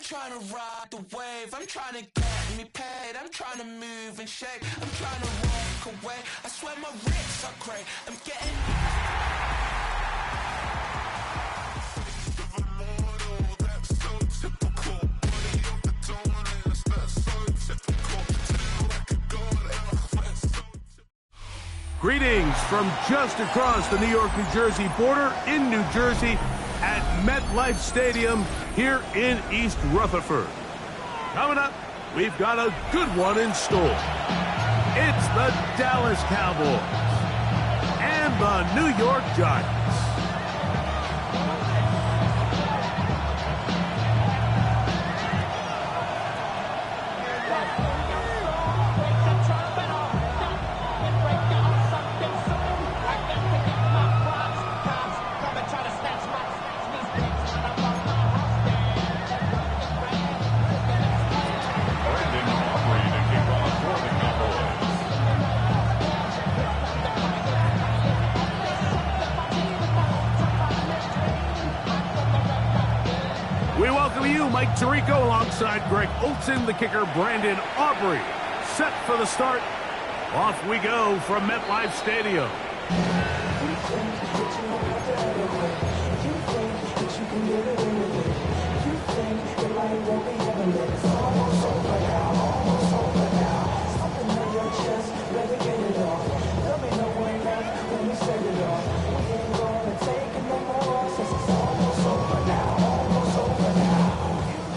trying to ride the wave, I'm trying to get me paid, I'm trying to move and shake, I'm trying to walk away, I swear my wrists are great, I'm getting... Greetings from just across the New York-New Jersey border in New Jersey at MetLife Stadium here in East Rutherford. Coming up, we've got a good one in store. It's the Dallas Cowboys and the New York Giants. We welcome you, Mike Tirico, alongside Greg Olson, the kicker, Brandon Aubrey. Set for the start. Off we go from MetLife Stadium.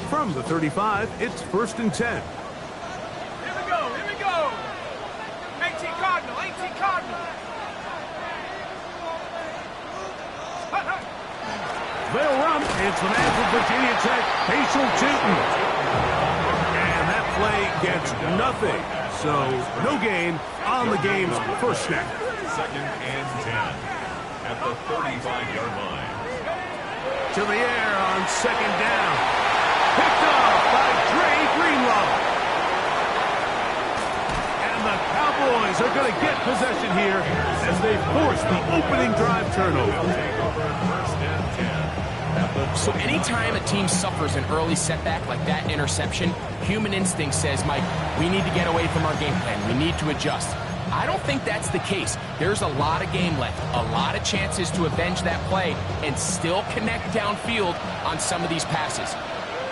From the 35, it's 1st and 10. Here we go, here we go. 18 Cardinal, 18 Cardinal. They'll run. It's the man from Virginia Tech, Facial Tootin. And that play gets nothing. So no gain on the game's first snap. 2nd and 10 at the 35-yard line. To the air on 2nd down. Picked off by Dre Greenlaw. And the Cowboys are going to get possession here as they force the opening drive turnover. So anytime a team suffers an early setback like that interception, human instinct says, Mike, we need to get away from our game plan. We need to adjust. I don't think that's the case. There's a lot of game left, a lot of chances to avenge that play and still connect downfield on some of these passes.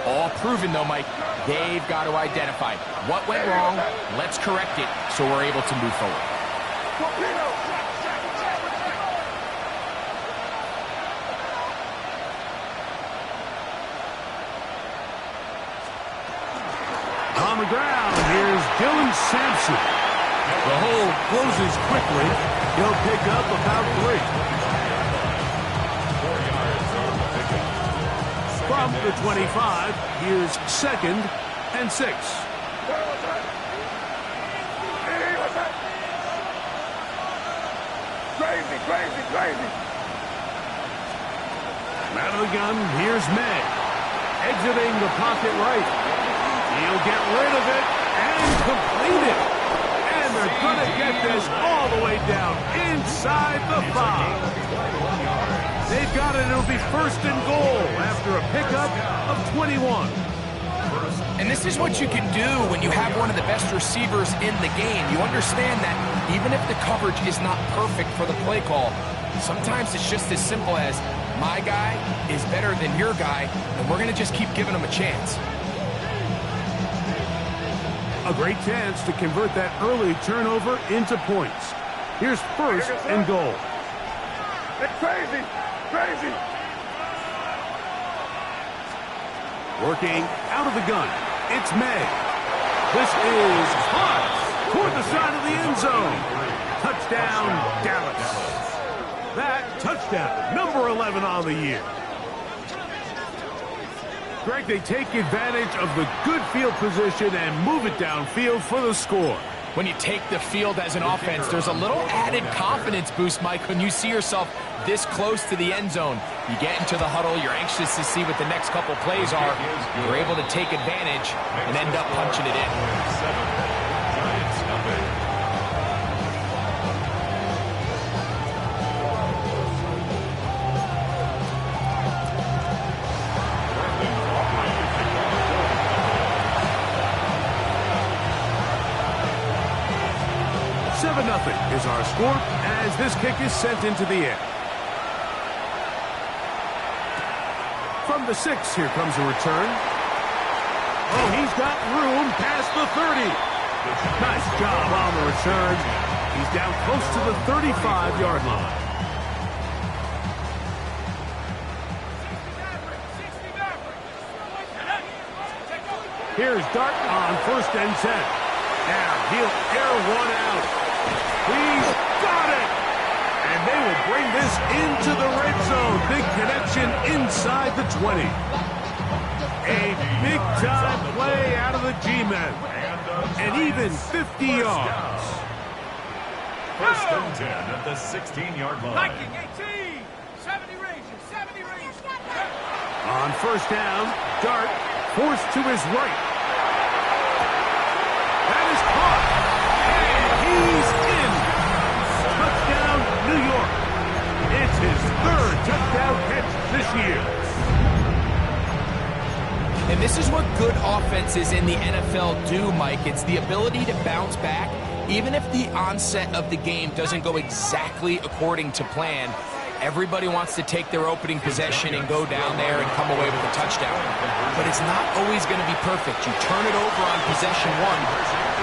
All proven, though, Mike, they've got to identify what went wrong, let's correct it so we're able to move forward. On the ground, here's Dylan Sampson. The hole closes quickly. He'll pick up about 3. From the 25, here's 2nd and 6. Crazy. Out of the gun, here's May. Exiting the pocket right. He'll get rid of it and complete it. And they're going to get this all the way down inside the 5. They've got it. It'll be 1st and goal after a pickup of 21. And this is what you can do when you have one of the best receivers in the game. You understand that even if the coverage is not perfect for the play call, sometimes it's just as simple as my guy is better than your guy, and we're going to just keep giving him a chance. A great chance to convert that early turnover into points. Here's 1st and goal. It's crazy. Working out of the gun, it's May. This is hot toward the side of the end zone. Touchdown, Dallas. That touchdown, number 11 on the year. Greg, they take advantage of the good field position and move it downfield for the score. When you take the field as an offense, there's a little added confidence boost, Mike, when you see yourself this close to the end zone. You get into the huddle, you're anxious to see what the next couple plays are. You're able to take advantage and end up punching it in. is our score as this kick is sent into the air. From the 6, here comes a return. Oh, he's got room past the 30. Nice job on the return. He's down close to the 35-yard line. Here's Dart on 1st and 10. Now he'll air one out. He's got it! And they will bring this into the red zone. Big connection inside the 20. A big-time play out of the G-men. And even 50 yards. 1st and 10 at the 16-yard line. Viking 18. 70 Rangers. 70 Rangers. On 1st down, Dart forced to his right. That is caught. And he's in. Touchdown, New York. It's his 3rd touchdown catch this year. And this is what good offenses in the NFL do, Mike. It's the ability to bounce back, even if the onset of the game doesn't go exactly according to plan. Everybody wants to take their opening possession and go down there and come away with a touchdown. But it's not always going to be perfect. You turn it over on possession 1.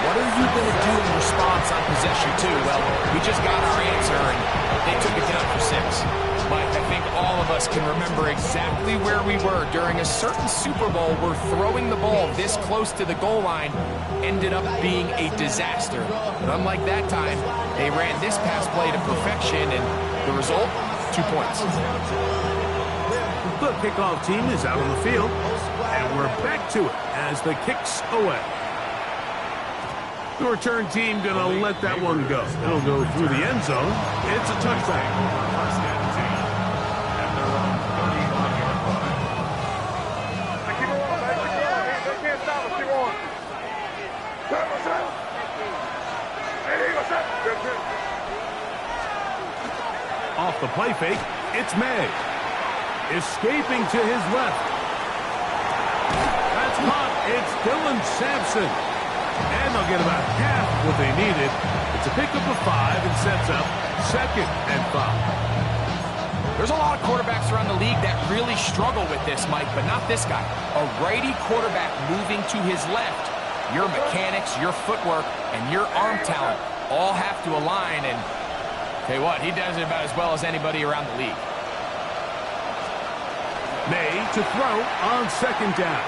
What are you going to do in response on possession 2? Well, we just got our answer, and they took it down for 6. Mike, I think all of us can remember exactly where we were during a certain Super Bowl where throwing the ball this close to the goal line ended up being a disaster. But unlike that time, they ran this pass play to perfection, and the result? 2 points. The kickoff team is out on the field, and we're back to it as the kick's away. The return team going to let that one go. It'll go through the end zone. It's a touchback. 1st and 10 at their own 35-yard line. Keep it on, man. Keep it on. They can't stop us. Keep on. Hey, what's up? Off the play fake, it's May. Escaping to his left. That's caught. It's Dylan Sampson. And they'll get about half what they needed. It's a pickup of 5 and sets up 2nd and 5. There's a lot of quarterbacks around the league that really struggle with this, Mike, but not this guy. A righty quarterback moving to his left. Your mechanics, your footwork, and your arm talent all have to align, and tell you what, he does it about as well as anybody around the league. May to throw on 2nd down.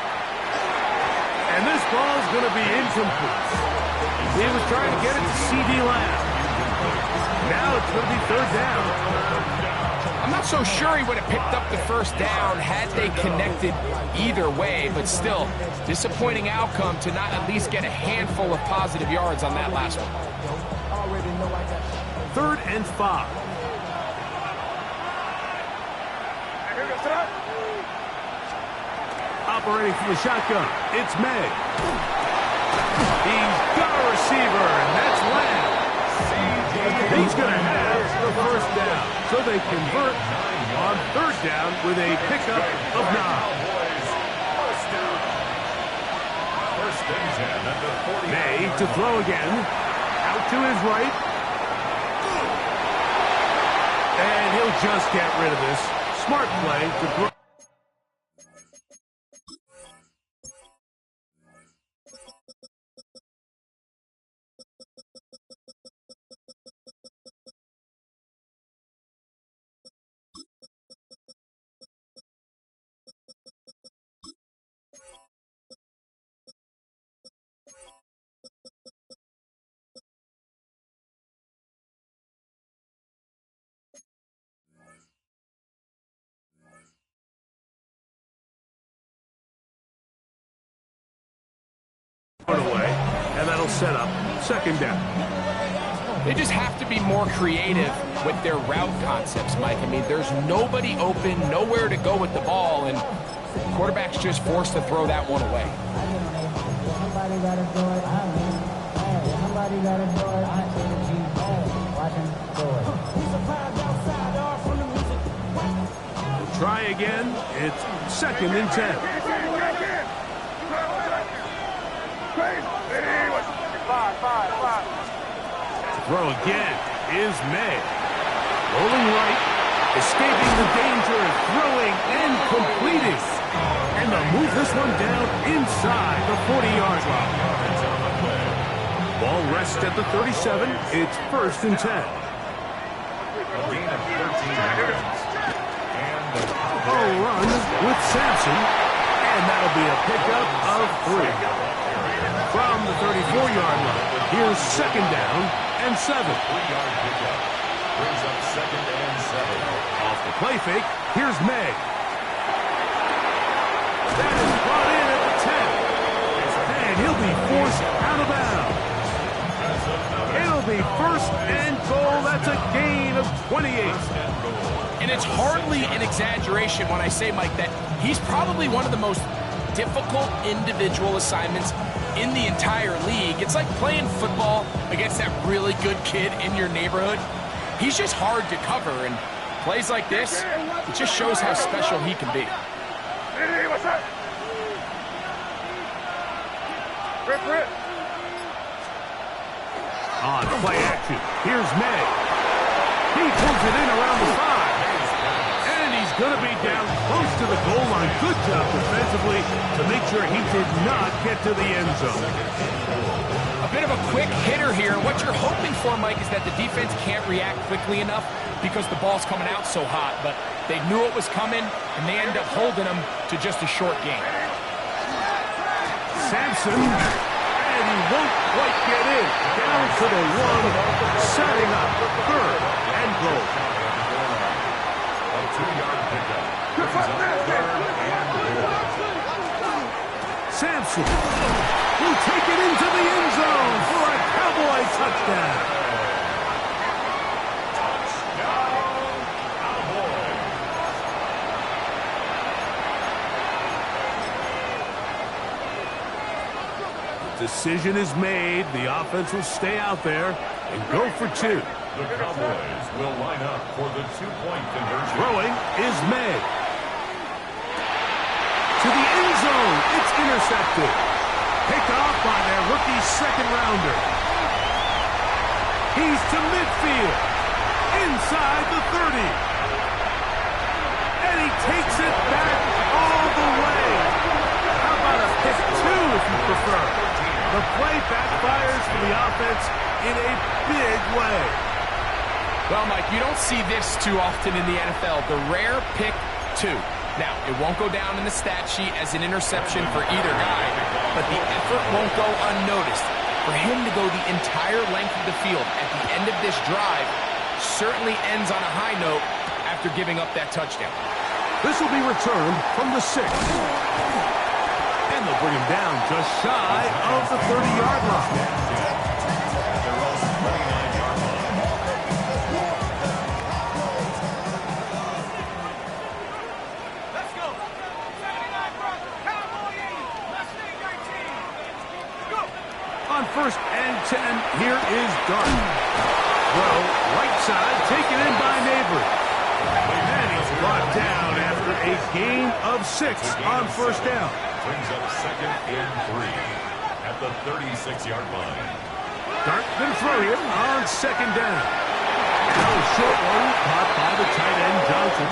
And this ball's going to be incomplete. He was trying to get it to C.D. Lamb. Now it's going to be 3rd down. I'm not so sure he would have picked up the 1st down had they connected either way, but still, disappointing outcome to not at least get a handful of positive yards on that last one. 3rd and 5. Operating from the shotgun, it's May. He's got a receiver, and that's Lamb. He's going to have the 1st down. So they convert on 3rd down with a pickup of 9. 1st and 10 at the 40. May to throw again. Out to his right. And he'll just get rid of this. Smart play to throw. Away, and that'll set up 2nd down. They just have to be more creative with their route concepts, Mike. I mean, there's nobody open, nowhere to go with the ball, and quarterback's just forced to throw that one away. Try again. It's 2nd and 10. throw again is May. Rolling right, escaping the danger, throwing and completing. And they'll move this one down inside the 40-yard line. Ball rests at the 37. It's 1st and 10. Ball run with Sampson, and that'll be a pickup of 3. From the 34-yard line, here's 2nd down and 7. 3-yard pickup. Brings up 2nd and 7. Off the play fake, here's May. That is brought in at the 10. And he'll be forced out of bounds. It'll be 1st and goal. That's a gain of 28. And it's hardly an exaggeration when I say, Mike, that he's probably one of the most difficult individual assignments in the entire league. It's like playing football against that really good kid in your neighborhood. He's just hard to cover, and plays like this, it just shows how special he can be. Hey, what's up? Rip. On play action, here's May. He pulls it in around the 5. And he's going to be down close to the goal line. Good job defensively to make sure he did not get to the end zone. A bit of a quick hitter here. What you're hoping for, Mike, is that the defense can't react quickly enough because the ball's coming out so hot. But they knew it was coming, and they end up holding them to just a short game. Sampson, and he won't quite get in. Down to the 1, setting up 3rd and goal. A 2-yard pickup. Brings up 3rd and goal. Sampson will take it into the end zone for a Cowboy touchdown. Decision is made. The offense will stay out there and go for 2. The Cowboys will line up for the 2-point conversion. Throwing is May. To the end zone. It's intercepted. Picked off by their rookie 2nd-rounder. He's to midfield. Inside the 30. And he takes it back all the way. How about a pick 2 if you prefer? The play backfires for the offense in a big way. Well, Mike, you don't see this too often in the NFL. The rare pick 2. Now, it won't go down in the stat sheet as an interception for either guy, but the effort won't go unnoticed. For him to go the entire length of the field at the end of this drive certainly ends on a high note after giving up that touchdown. This will be returned from the 6. And they'll bring him down just shy of the 30-yard line. On 1st and 10, here is Dart. Throw, right side, taken in by Neighbor. And he's brought down after a gain of 6 on 1st down. Brings up 2nd and 3 at the 36-yard line. Dart going to throw here on 2nd down. Now a short one caught by the tight end Johnson.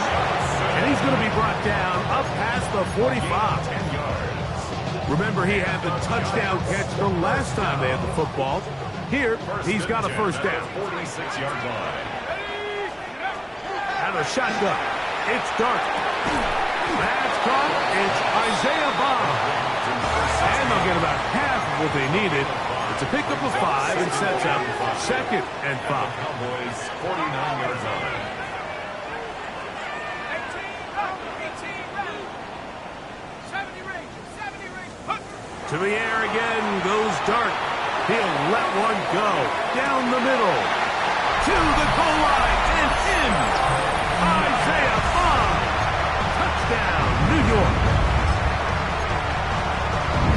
And he's going to be brought down up past the 45. 10 yards. Remember, he had the touchdown catch the last time they had the football. Here, he's got a 1st down. 46-yard line. Out of the shotgun, it's Dart. That's caught. It's Isaiah Bond. And they'll get about half of what they needed. It's a pickup of 5 and sets up 2nd and 5. Cowboys 49-yard line. To the air again goes Dart. He'll let one go. Down the middle. To the goal line and in. Isaiah Bond. Touchdown, New York.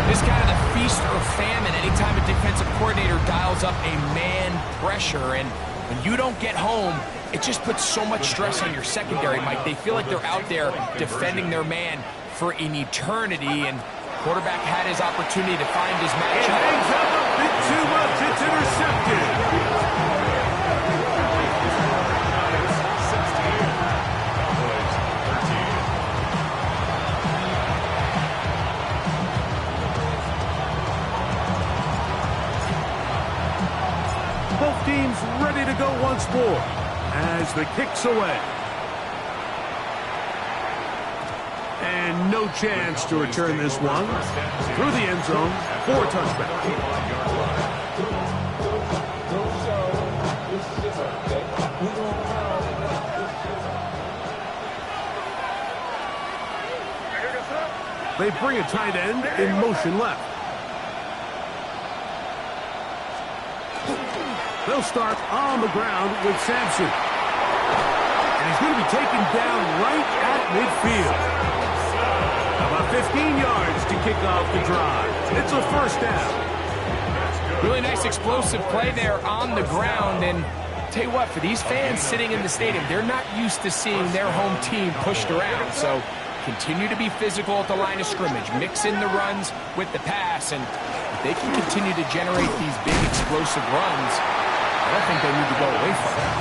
This kind of the feast or famine anytime a defensive coordinator dials up a man pressure. And when you don't get home, it just puts so much stress on your secondary, Mike. They feel like they're out there defending their man for an eternity. And quarterback had his opportunity to find his matchup. It hangs up a bit too much. It's intercepted. to go once more as the kick's away. And no chance to return this one. Through the end zone for a touchback. They bring a tight end in motion left. They'll start on the ground with Sampson. And he's going to be taken down right at midfield. About 15 yards to kick off the drive. It's a first down. Really nice explosive play there on the ground. And tell you what, for these fans sitting in the stadium, they're not used to seeing their home team pushed around. So continue to be physical at the line of scrimmage. Mix in the runs with the pass. And if they can continue to generate these big explosive runs, I don't think they need to go away from it.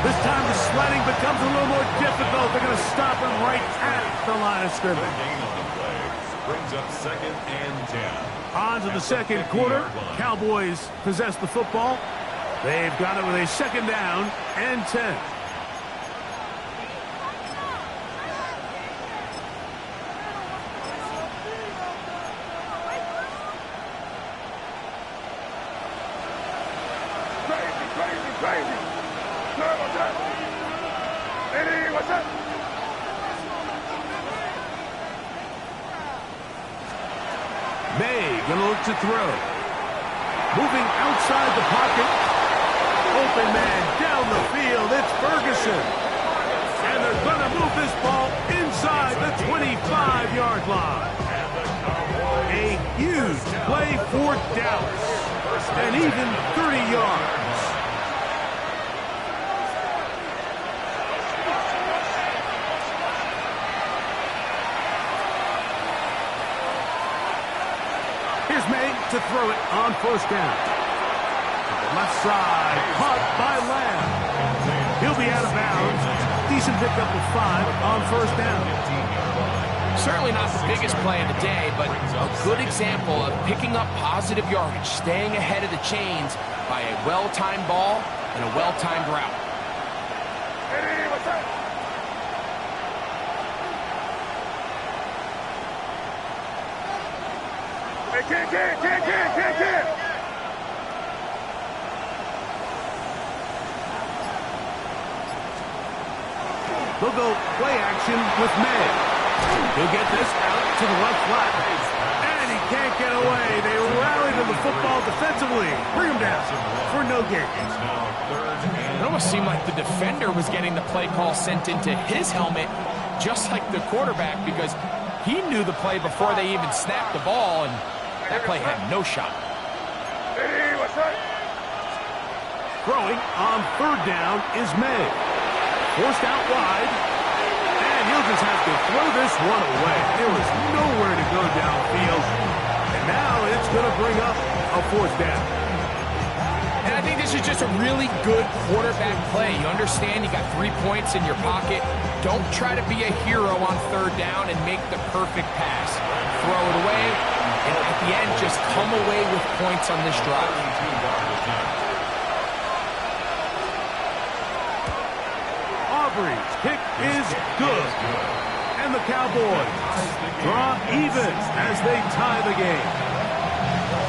This time the sledding becomes a little more difficult. They're going to stop him right at the line of scrimmage. Gain on the play brings up 2nd and 10. On to the second quarter. Cowboys possess the football. They've got it with a 2nd down and 10. May going to look to throw. Moving outside the pocket. Open man down the field. It's Ferguson. And they're going to move this ball inside the 25-yard line. A huge play for Dallas. And even 30 yards. Here's May to throw it on first down. Left side, caught by Lamb. He'll be out of bounds. Decent pickup of 5 on first down. Certainly not the biggest play of the day, but a good example of picking up positive yardage, staying ahead of the chains by a well-timed ball and a well-timed route. They'll go play action with May. He'll get this out to the left flat. And he can't get away. They rally to the football defensively. Bring him down for no gain. It almost seemed like the defender was getting the play call sent into his helmet, just like the quarterback, because he knew the play before they even snapped the ball, and that play had no shot. Throwing on third down is May. Forced out wide. And he'll just have to throw this one away. There was nowhere to go downfield. And now it's going to bring up a 4th down. And I think this is just a really good quarterback play. You understand you got 3 points in your pocket. Don't try to be a hero on third down and make the perfect pass. Throw it away, and at the end, just come away with points on this drive. Aubrey's kick is good. And the Cowboys draw even as they tie the game.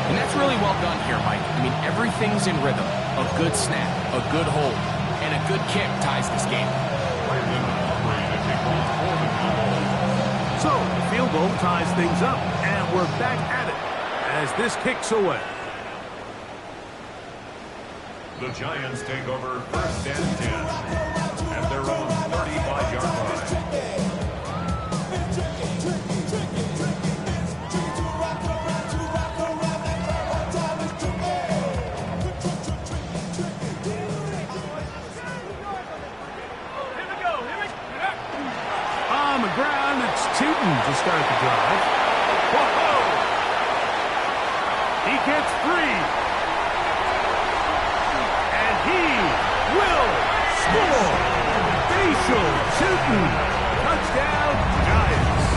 And that's really well done here, Mike. I mean, everything's in rhythm. A good snap, a good hold, and a good kick ties this game. So, the field goal ties things up, and we're back at it as this kicks away. The Giants take over 1st and 10 at their own 35-yard line. On the ground, it's Tootin to start the drive. Whoa! He gets free. And he will score. Facial Tootin. Touchdown, Giants.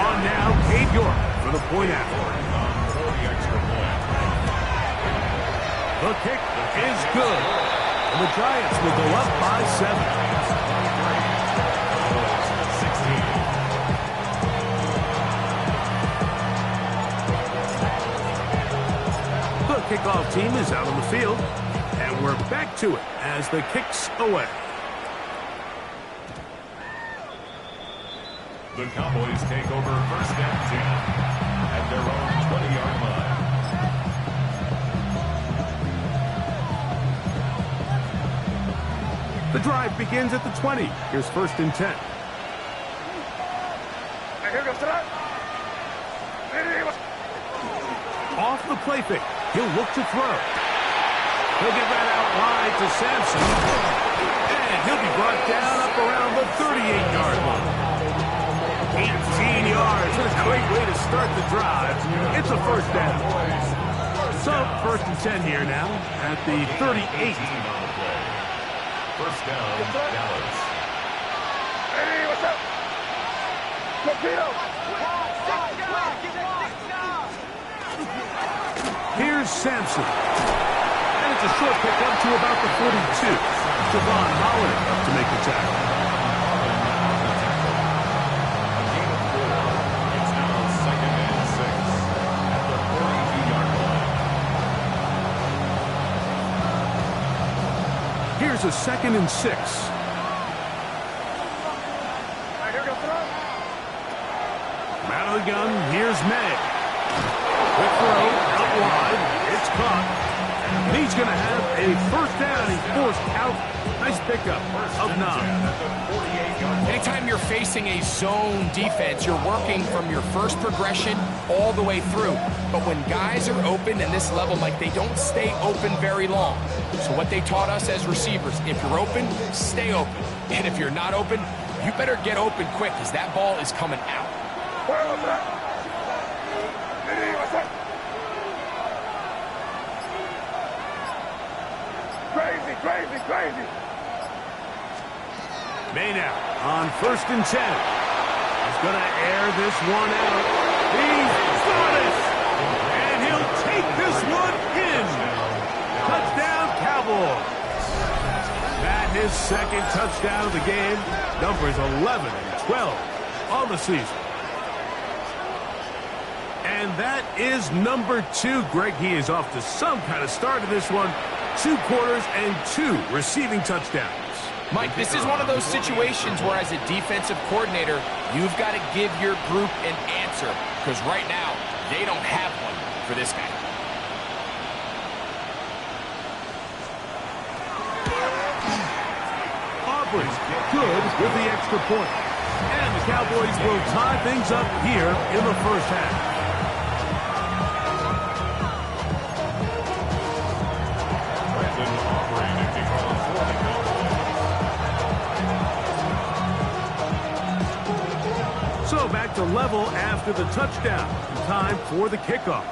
On now, Cade York for the point after. The kick is good. And the Giants will go up by 7. The kickoff team is out on the field. And we're back to it as the kick's away. The Cowboys take over first and 10 at their own 20-yard line. The drive begins at the 20. Here's first and 10. Off the play fake. He'll look to throw. He'll get that out wide to Sampson. And he'll be brought down up around the 38-yard line. 18 yards. What a great way to start the drive. It's a first down. So, first and 10 here now at the 38. First down, Dallas. Hey, what's up? Torpedo! Here's Sampson. And it's a short pick up to about the 42. Javon Holland up to make the tackle. It's now second and 6 at the 42-yard line. Here's a second and 6. Out of the gun, here's May. Quick throw, out wide, it's caught. And he's going to have a first down. He's forced out. Nice pickup of 9. Anytime you're facing a zone defense, you're working from your first progression all the way through. But when guys are open in this level, Mike, they don't stay open very long. So what they taught us as receivers, if you're open, stay open. And if you're not open, you better get open quick because that ball is coming out. Crazy. May now on first and 10. He's going to air this one out. He's got it! And he'll take this one in. Touchdown, Cowboys. That his second touchdown of the game. Numbers 11 and 12 on the season. And that is number 2. Greg, he is off to some kind of start in this one. 2 quarters and 2 receiving touchdowns. Mike, this is one of those situations where as a defensive coordinator, you've got to give your group an answer. Because right now, they don't have one for this guy. Auburn's good with the extra point. And the Cowboys will tie things up here in the first half. So back to level after the touchdown. Time for the kickoff.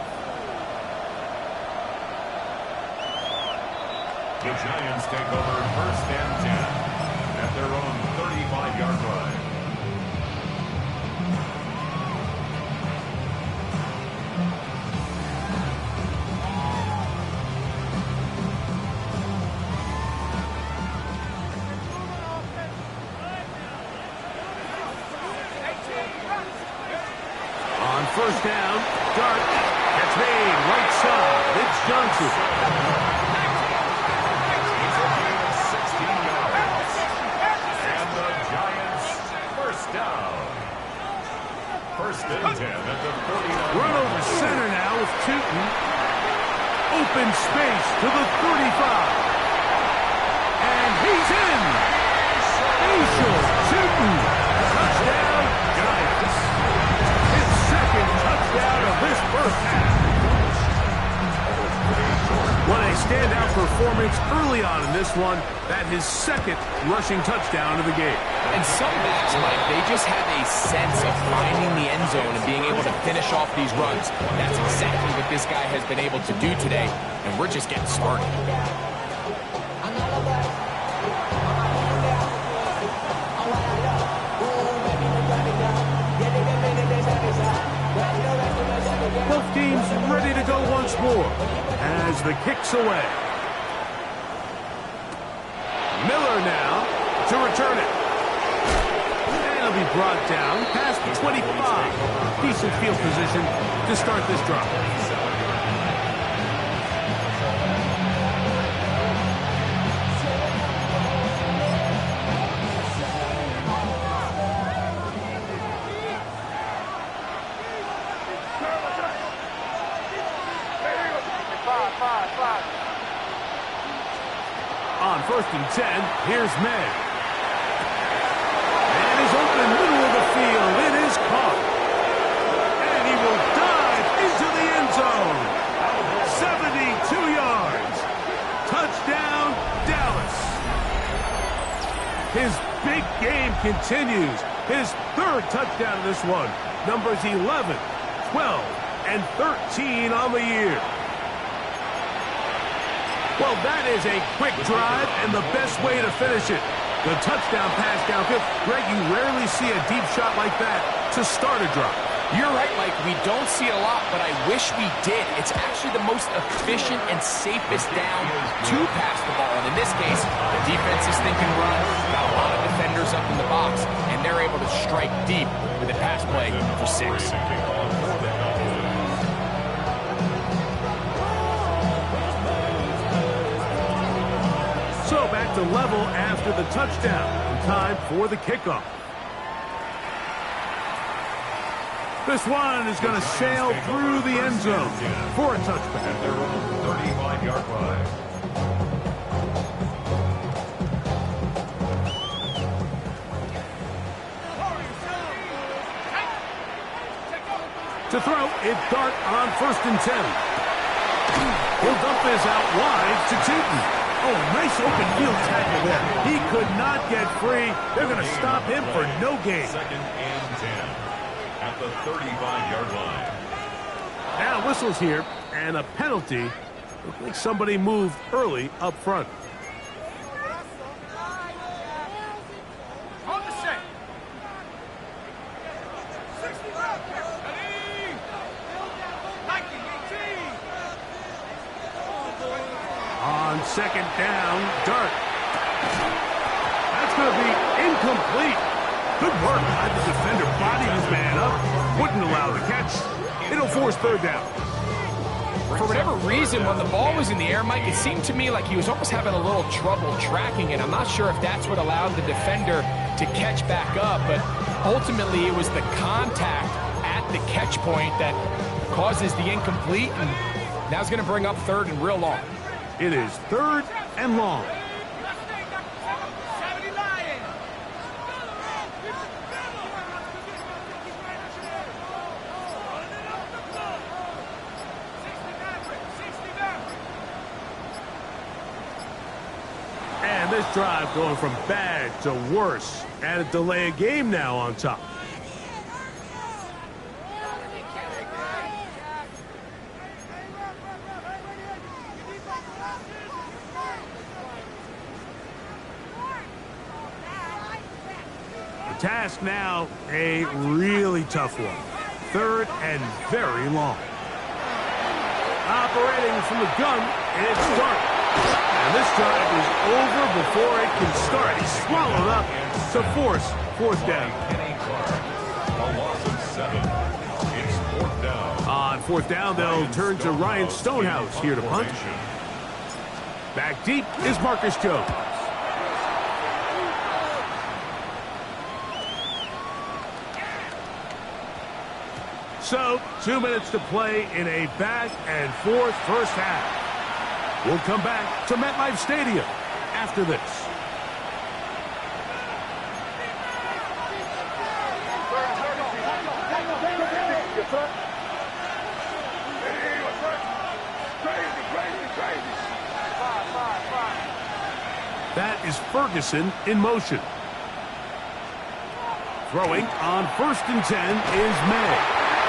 The Giants take over first and 10 at their own 35-yard line. First down, Dart, gets made, right side, it's Johnson. It's a gain of 16 yards. And the Giants first down. First and 10 at the 49. Run over center now with Tootin. Open space to the 35. And he's in. Facial Tootin. Touchdown, Giants. Touchdown of this first half. What a standout performance early on in this one. That his second rushing touchdown of the game. And some backs, Mike, they just have a sense of finding the end zone and being able to finish off these runs. That's exactly what this guy has been able to do today, and we're just getting started. Both teams ready to go once more. as the kick's away. Miller now to return it. And he'll be brought down past the 25. Decent field position to start this drive. On 1st and 10, here's May. And he's open middle of the field. It is caught. And he will dive into the end zone. 72 yards. Touchdown, Dallas. His big game continues. His 3rd touchdown of this one. Numbers 11, 12, and 13 on the year. Well, that is a quick drive and the best way to finish it. The touchdown pass downfield. Greg, you rarely see a deep shot like that to start a drive. You're right, Mike. We don't see it a lot, but I wish we did. It's actually the most efficient and safest down to pass the ball. And in this case, the defense is thinking run, got a lot of defenders up in the box, and they're able to strike deep with a pass play for 6. So back to level after the touchdown. Time for the kickoff. This one is going to sail through the end zone for a touchback. At their own 35-yard line. To throw, it's Dart on 1st and 10. He'll dump this out wide to Tootin. Oh, nice open field tackle there. He could not get free. They're going to stop him for no gain. 2nd and 10 at the 35-yard line. Now whistles here, and a penalty. Looks like somebody moved early up front. On the set. On 2nd down, Dart. That's going to be incomplete. Good work. Had the defender bodied his man up. Wouldn't allow the catch. It'll force 3rd down. For whatever reason, when the ball was in the air, Mike, it seemed to me like he was almost having a little trouble tracking it. I'm not sure if that's what allowed the defender to catch back up, but ultimately it was the contact at the catch point that causes the incomplete, and now it's going to bring up 3rd and real long. It is 3rd and long. And this drive going from bad to worse. And a delay of game now on top. Task now, a really tough one. 3rd and very long. Operating from the gun, it's Dart. And this drive is over before it can start. He's swallowed up to force 4th down. A loss of 7. It's 4th down. On 4th down, they'll turn to Ryan Stonehouse here to punt. Back deep is Marcus Jones. So, 2 minutes to play in a back-and-forth first half. We'll come back to MetLife Stadium after this. That is Ferguson in motion. Throwing on 1st and 10 is May.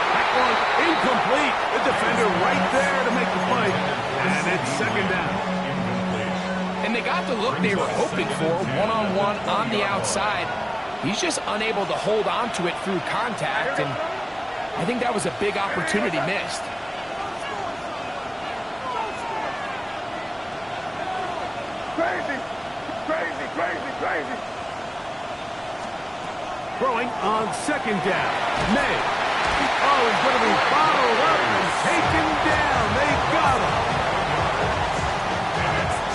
That one incomplete. The defender right there to make the play. And it's 2nd down. And they got the look they were hoping for, one-on-one on the outside. He's just unable to hold on to it through contact, and I think that was a big opportunity missed. Throwing on second down. May. Oh, he's going to be followed up and taken down. They got him.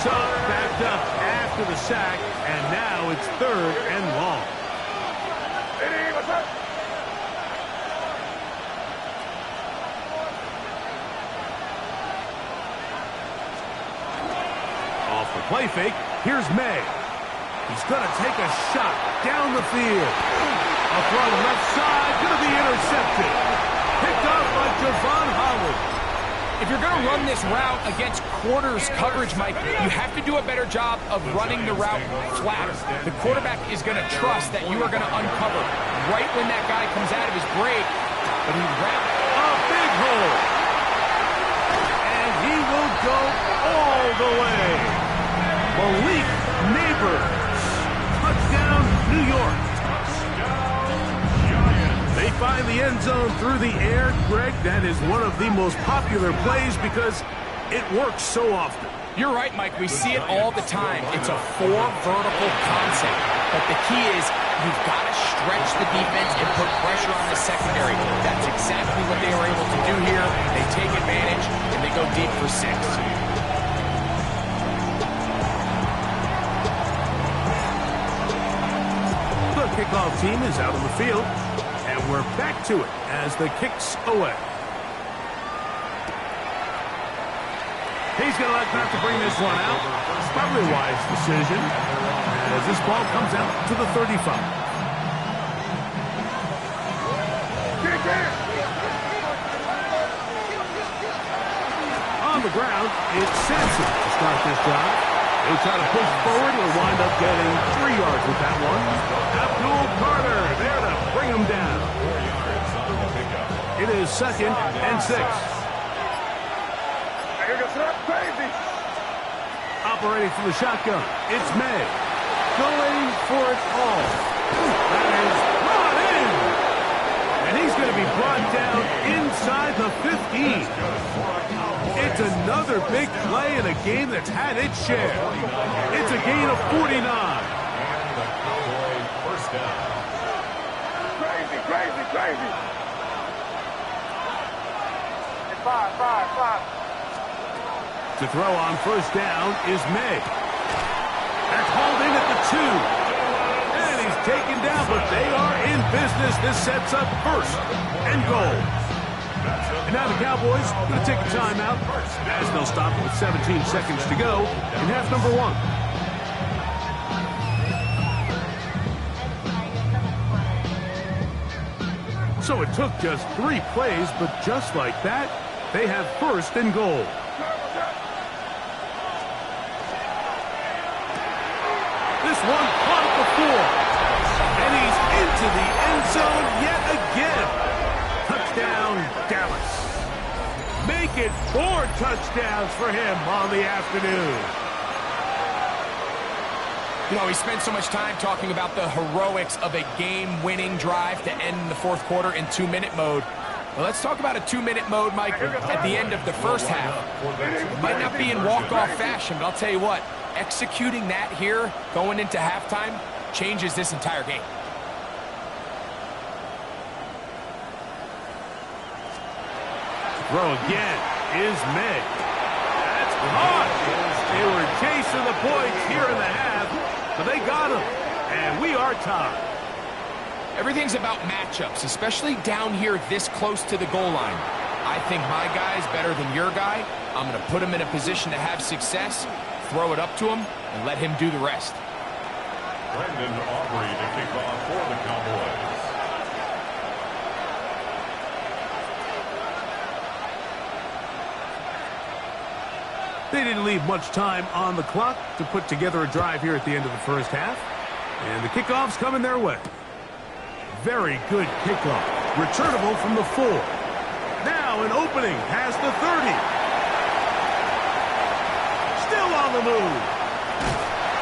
So backed up after the sack, and now it's 3rd and long. Off the play fake, here's May. He's going to take a shot down the field. A throw left side, going to be intercepted. Picked up by Javon Holland. If you're going to run this route against quarters coverage, Mike, you have to do a better job of running the route flatter. The quarterback is going to trust that you are going to uncover right when that guy comes out of his break. But he wrapped a big hole. And he will go all the way. Malik Neighbors. Touchdown, New York. They find the end zone through the air. Greg, that is one of the most popular plays because it works so often. You're right, Mike. We see it all the time. It's a 4 vertical concept. But the key is you've got to stretch the defense and put pressure on the secondary. That's exactly what they were able to do here. They take advantage, and they go deep for 6. The kickoff team is out on the field. And we're back to it as the kick's away. He's going to elect not to bring this one out. Probably a wise decision as this ball comes out to the 35. On the ground, it's Sampson to start this drive. They try to push forward. He'll wind up getting 3 yards with that one. Abdul Carter there to bring him down. It is 2nd and 6. Operating from the shotgun, it's May. Going for it all. That is brought in. And he's going to be brought down inside the 15. It's another big play in a game that's had its share. It's a gain of 49. And the Cowboy first down. Crazy. 5. To throw on first down is May. That's hauled in at the 2. And he's taken down, but they are in business. This sets up 1st and goal. And now the Cowboys going to take a timeout as they'll stop with 17 seconds to go in half number 1. So it took just 3 plays, but just like that, they have 1st and goal. This one caught at the 4. And he's into the end zone yet again. Touchdown, Dallas. Make it 4 touchdowns for him on the afternoon. You know, we spent so much time talking about the heroics of a game-winning drive to end the 4th quarter in 2-minute mode. Well, let's talk about a 2-minute mode, Mike, at the end of the first half. It might not be in walk-off fashion, but I'll tell you what, executing that here, going into halftime, changes this entire game. Throw again is May. That's caught. They were chasing the points here in the half, but they got him, and we are tied. Everything's about matchups, especially down here this close to the goal line. I think my guy's better than your guy. I'm going to put him in a position to have success, throw it up to him, and let him do the rest. Brendan Aubrey to kick off for the Cowboys. They didn't leave much time on the clock to put together a drive here at the end of the first half. And the kickoff's coming their way. Very good kickoff. Returnable from the 4. Now an opening past the 30. Still on the move.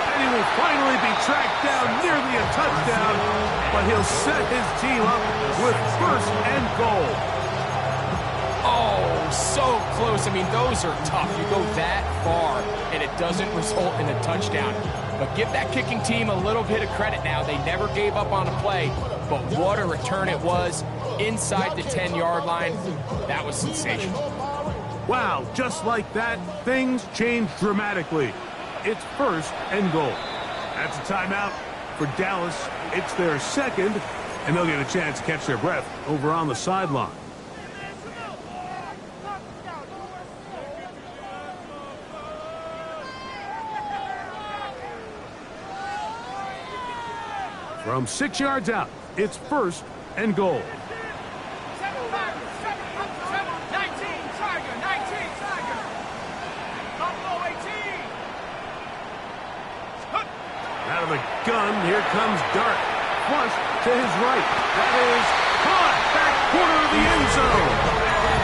And he will finally be tracked down, nearly a touchdown. But he'll set his team up with 1st and goal. Oh, so close. I mean, those are tough. You go that far, and it doesn't result in a touchdown. But give that kicking team a little bit of credit now. They never gave up on a play, but what a return it was inside the 10-yard line. That was sensational. Wow, just like that, things changed dramatically. It's first and goal. That's a timeout for Dallas. It's their second, and they'll get a chance to catch their breath over on the sideline. From 6 yards out, it's first and goal. 19 Tiger, 19 Tiger. Buffalo 18. Out of the gun, here comes Dart. Flush to his right. That is caught. Back corner of the end zone.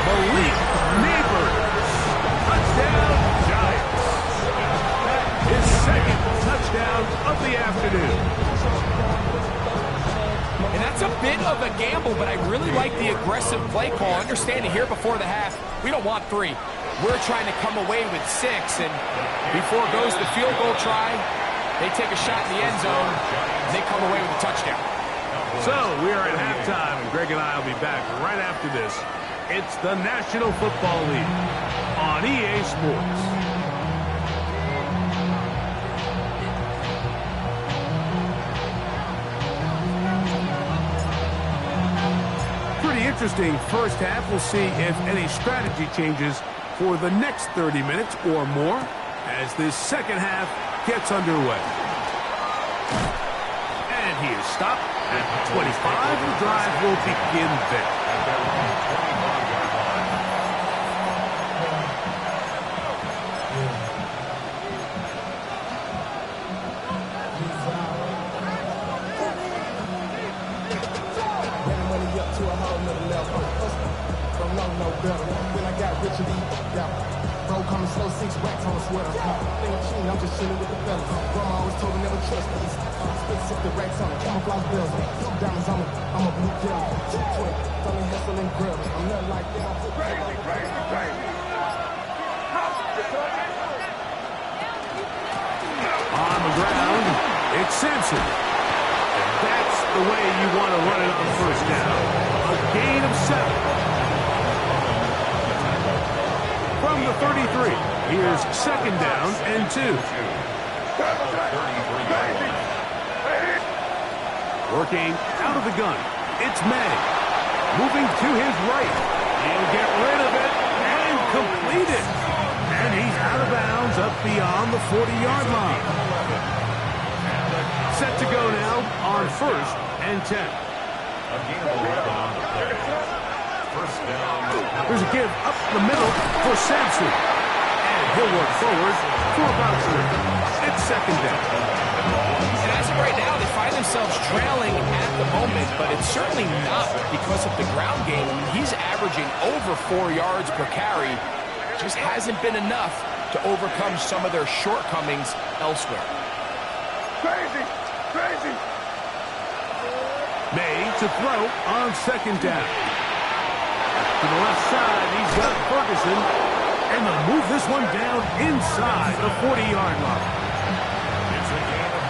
Malik Neighbors. Touchdown, Giants. His second touchdown of the afternoon. And that's a bit of a gamble, but I really like the aggressive play call. Understanding here before the half, we don't want 3. We're trying to come away with 6, and before goes the field goal try, they take a shot in the end zone, and they come away with a touchdown. So we are at halftime, and Greg and I will be back right after this. It's the National Football League on EA Sports. Interesting first half. We'll see if any strategy changes for the next 30 minutes or more as this second half gets underway. And he is stopped at the 25. The drive will begin there. When I got rich and bro, coming slow, 6 racks on the sweater. Think I'm cheating, I'm just chilling with the fellas. Grandma always told me never trust these. Spit the racks on it, camouflage bills. Diamonds, I'm a blue gel. 220, selling hustle and grill. I'm not like them. Crazy. On the ground, it's Sampson. And that's the way you want to run it on first down. A gain of 7. From the 33, here's second down and 2. Working out of the gun, it's May. Moving to his right. He'll get rid of it and complete it. And he's out of bounds up beyond the 40-yard line. Set to go now on first and 10. There's a give up the middle for Sampson. And he'll work forward for about 3. It's second down. And as of right now, they find themselves trailing at the moment, but it's certainly not because of the ground game. I mean, he's averaging over 4 yards per carry. Just hasn't been enough to overcome some of their shortcomings elsewhere. Crazy. May to throw on second down. To the left side, he's got Ferguson. And they'll move this one down inside the 40-yard line.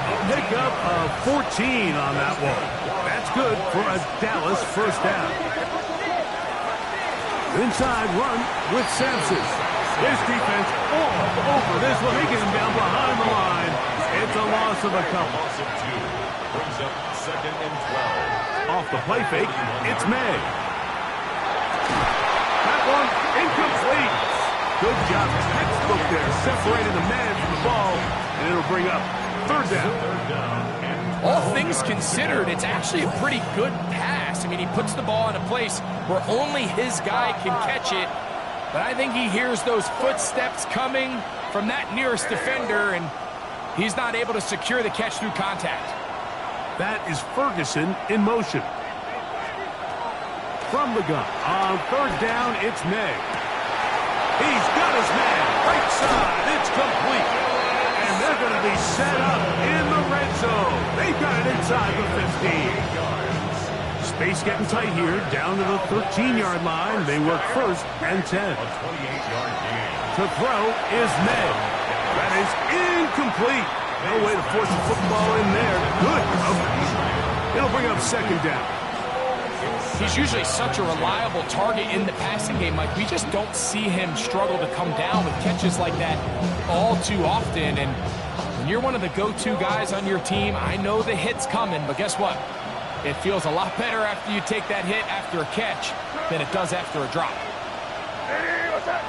A pickup of 14 on that one. That's good for a Dallas first down. Inside run with Sampson. His defense all over this one, taking him down behind the line. It's a loss of a couple. Brings up second and 12. Off the play fake, it's May. That one incomplete. Good job. Textbook there, separating the man from the ball, and it'll bring up third down. All things considered, it's actually a pretty good pass. I mean, he puts the ball in a place where only his guy can catch it, but I think he hears those footsteps coming from that nearest defender, and he's not able to secure the catch through contact. That is Ferguson in motion. From the gun, on third down, it's May. He's got his man, right side, it's complete. And they're going to be set up in the red zone. They've got it inside the 15. Space getting tight here, down to the 13-yard line. They work first and 10. To throw is May. That is incomplete. No way to force the football in there. Good coverage. It'll bring up second down. He's usually such a reliable target in the passing game, Mike. We just don't see him struggle to come down with catches like that all too often. And when you're one of the go-to guys on your team, I know the hit's coming, but guess what? It feels a lot better after you take that hit after a catch than it does after a drop. Hey, what's that?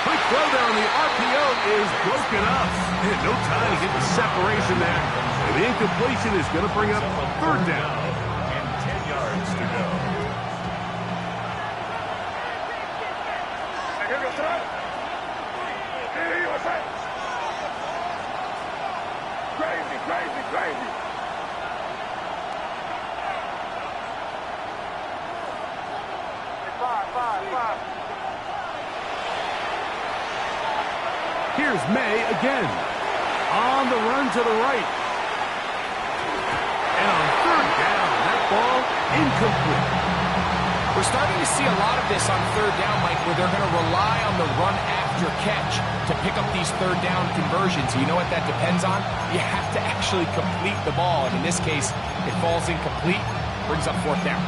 Quick throw there on the RPO is broken up. No time to get the separation there. And the incompletion is going to bring up third down. And 10 yards to go. Here goes that. Hey, what's that? Crazy, crazy, crazy. Five. Here's May again. On the run to the right. And on third down, that ball incomplete. We're starting to see a lot of this on third down, Mike, where they're going to rely on the run after catch to pick up these third down conversions. You know what that depends on? You have to actually complete the ball. And in this case, it falls incomplete, brings up fourth down.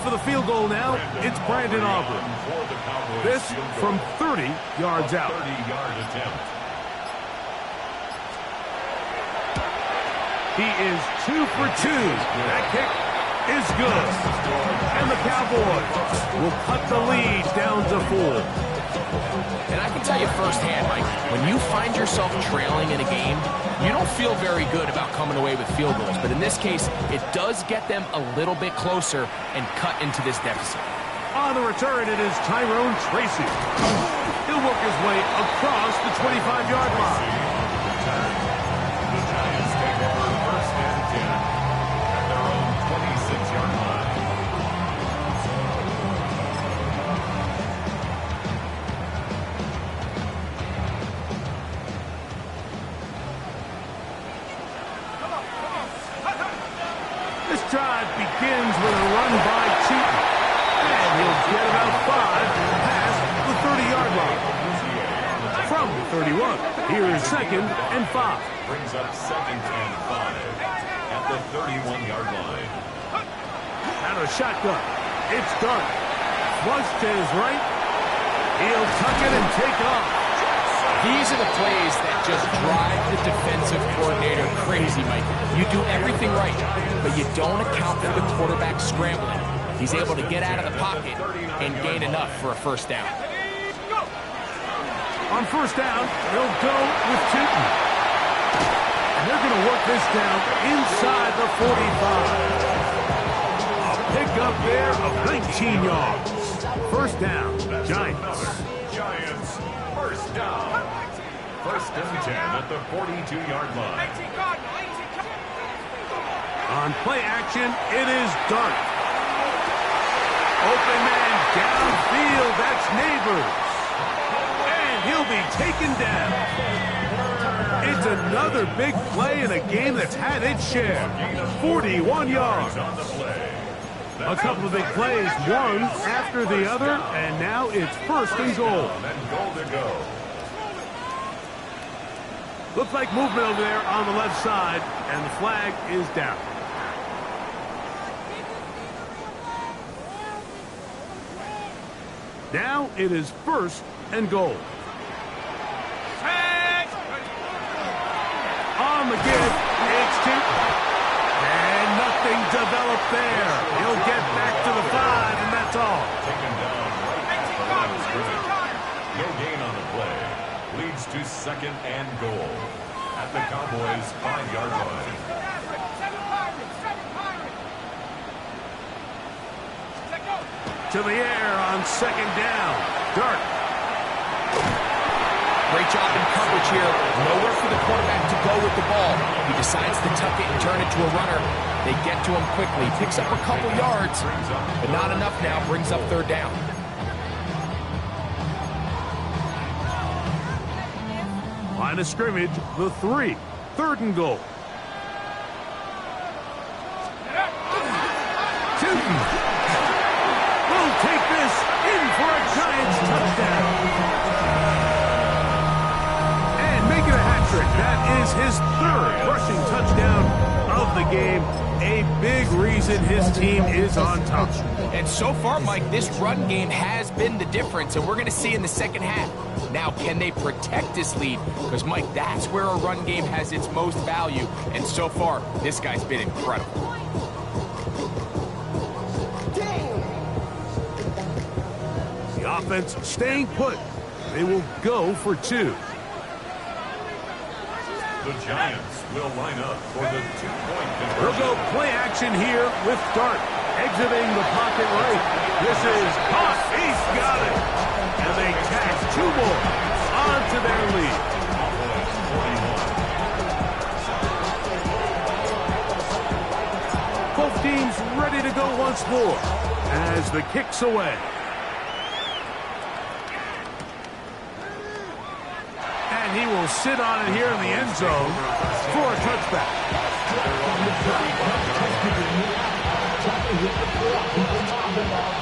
For the field goal now, it's Brandon Aubrey. This from 30 yards out. 30-yard attempt. He is 2 for 2. That kick is good. And the Cowboys will cut the lead down to 4. And I can tell you firsthand, Mike, when you find yourself trailing in a game, you don't feel very good about coming away with field goals. But in this case, it does get them a little bit closer and cut into this deficit. On the return, it is Tyrone Tracy. He'll work his way across the 25-yard line. The Giants take over first and 10 at their own 26-yard line. This drive begins with a run by Cheaton. And he'll get about 5 past the 30-yard line. From the 31, here is second and 5. Brings up second and 5 at the 31-yard line. Out of shotgun. It's done. Flush to his right. He'll tuck it and take off. These are the plays that just drive the defensive coordinator crazy, Mike. You do everything right, but you don't account for the quarterback scrambling. He's able to get out of the pocket and gain enough for a first down. On first down, they'll go with Cheaton. And they're going to work this down inside the 45. A pickup there of 19 yards. First down, Giants. Giants, first down. First and 10 at the 42-yard line. On play action, it is Dart. Open man downfield, that's Neighbors. And he'll be taken down. It's another big play in a game that's had its share. 41 yards. On the play. A couple of big plays, one after the other, and now it's first and goal. And goal to go. Looks like movement over there on the left side, and the flag is down. Now it is first and goal. On the give, it's Cheaton. And nothing developed there. He'll get back to the 5, and that's all. Taken down right at the line of scrimmage. No gain on the play. Leads to second and goal at the Cowboys' 5-yard line. To the air on second down. Dart. Great job in coverage here. Nowhere for the quarterback to go with the ball. He decides to tuck it and turn it to a runner. They get to him quickly. Picks up a couple yards, but not enough now. Brings up third down. Line of scrimmage, the 3. Third and goal. Newton will take this in for a Giants touchdown. And make it a hat trick. That is his 3rd rushing touchdown of the game. A big reason his team is on top. And so far, Mike, this run game has been the difference, and we're going to see in the second half. Now, can they protect this lead? Because, Mike, that's where a run game has its most value. And so far, this guy's been incredible. The offense staying put. They will go for 2. The Giants will line up for the 2-point conversion. They'll go play action here with Dart exiting the pocket right. This is caught. He's got it. And they tack 2 more onto their lead. Both teams ready to go once more as the kick's away. And he will sit on it here in the end zone for a touchback.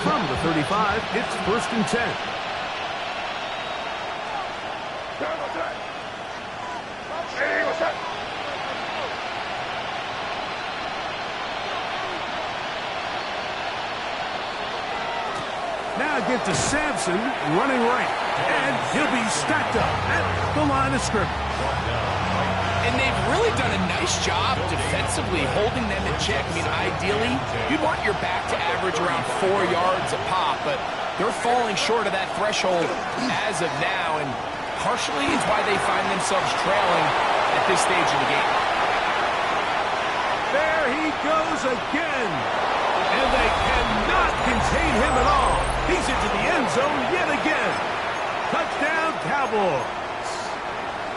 From the 35, it's 1st and 10. Now get to Sampson running right. And he'll be stacked up at the line of scrimmage. And they've really done a nice job defensively holding them in check. I mean, ideally, you'd want your back to average around 4 yards a pop, but they're falling short of that threshold as of now, and partially it's why they find themselves trailing at this stage in the game. There he goes again, and they cannot contain him at all. He's into the end zone yet again. Touchdown, Cowboys.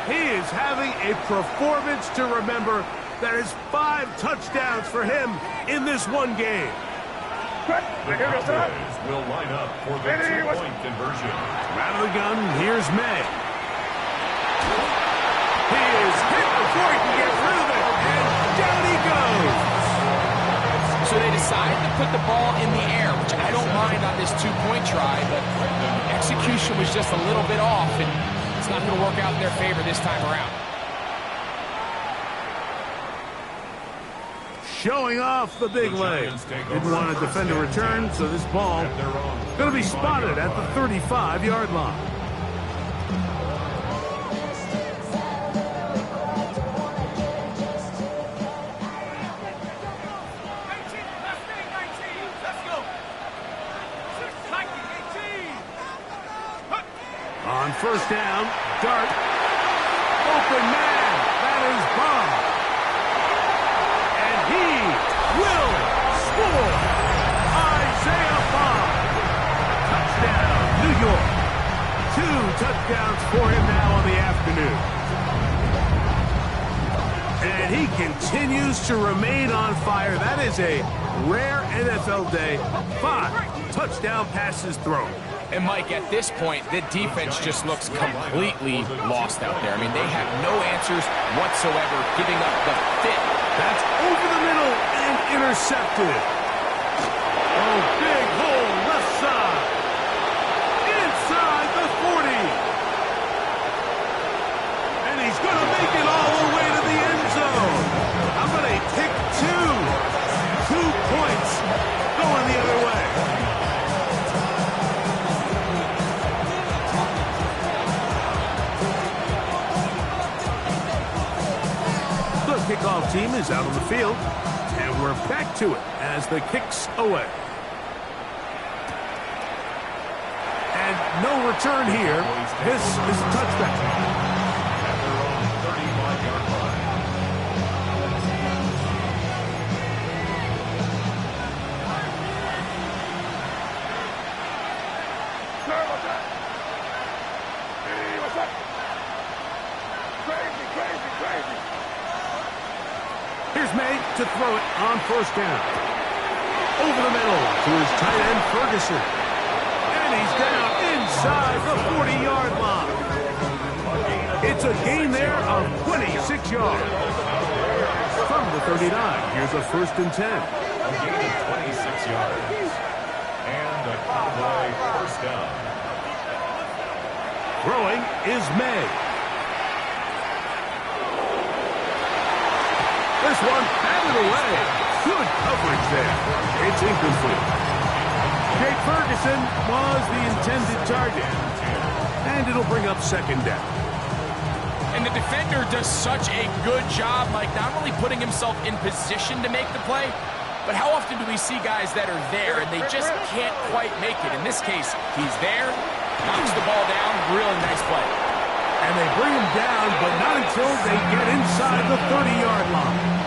He is having a performance to remember. That is 5 touchdowns for him in this one game. The Cowboys will line up for the 2-point conversion. Out of the gun, here's May. He is hit before he can get rid of it, and down he goes. So they decide to put the ball in the air, which I don't mind on this 2-point try, but execution was just a little bit off, and it's not going to work out in their favor this time around. Showing off the big leg. Didn't want to defend a return, so this ball going to be spotted at the 35-yard line. On first down, Dart. Open man. That is Bob. And he will score. Isaiah Bob. Touchdown, New York. 2 touchdowns for him now on the afternoon. And he continues to remain on fire. That is a rare NFL day. 5 touchdown passes thrown. And, Mike, at this point, the defense just looks completely lost out there. I mean, they have no answers whatsoever, giving up the fit. That's over the middle and intercepted. Oh, big hole left side. Inside the 40. And he's going to make it all the way to the end zone. How about a pick 2? 2 points going the other way. Kickoff team is out on the field, and we're back to it as the kick's away. And no return here. This is a touchback. At their own 35-yard line. Here's May to throw it on first down. Over the middle to his tight end, Ferguson. And he's down inside the 40-yard line. It's a gain there of 26 yards. From the 39, here's a 1st and 10. A gain of 26 yards. And a Cowboy first down. Throwing is May. This one batted away. Good coverage there. It's incomplete. Jake Ferguson was the intended target. And it'll bring up 2nd down. And the defender does such a good job, Mike, not only putting himself in position to make the play, but how often do we see guys that are there and they just can't quite make it? In this case, he's there, knocks the ball down, really nice play. And they bring him down, but not until they get inside the 30-yard line.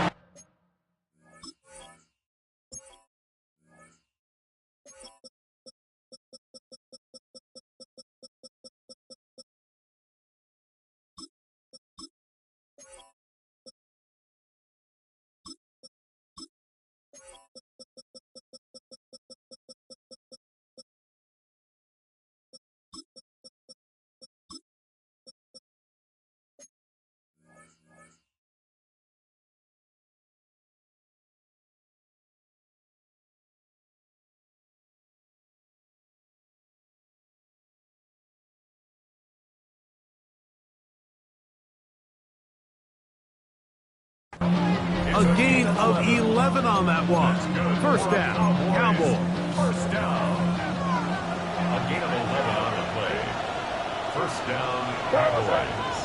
A gain of 11 on that one. First down, Cowboys. First down. A gain of 11 on the play. First down, Cowboys.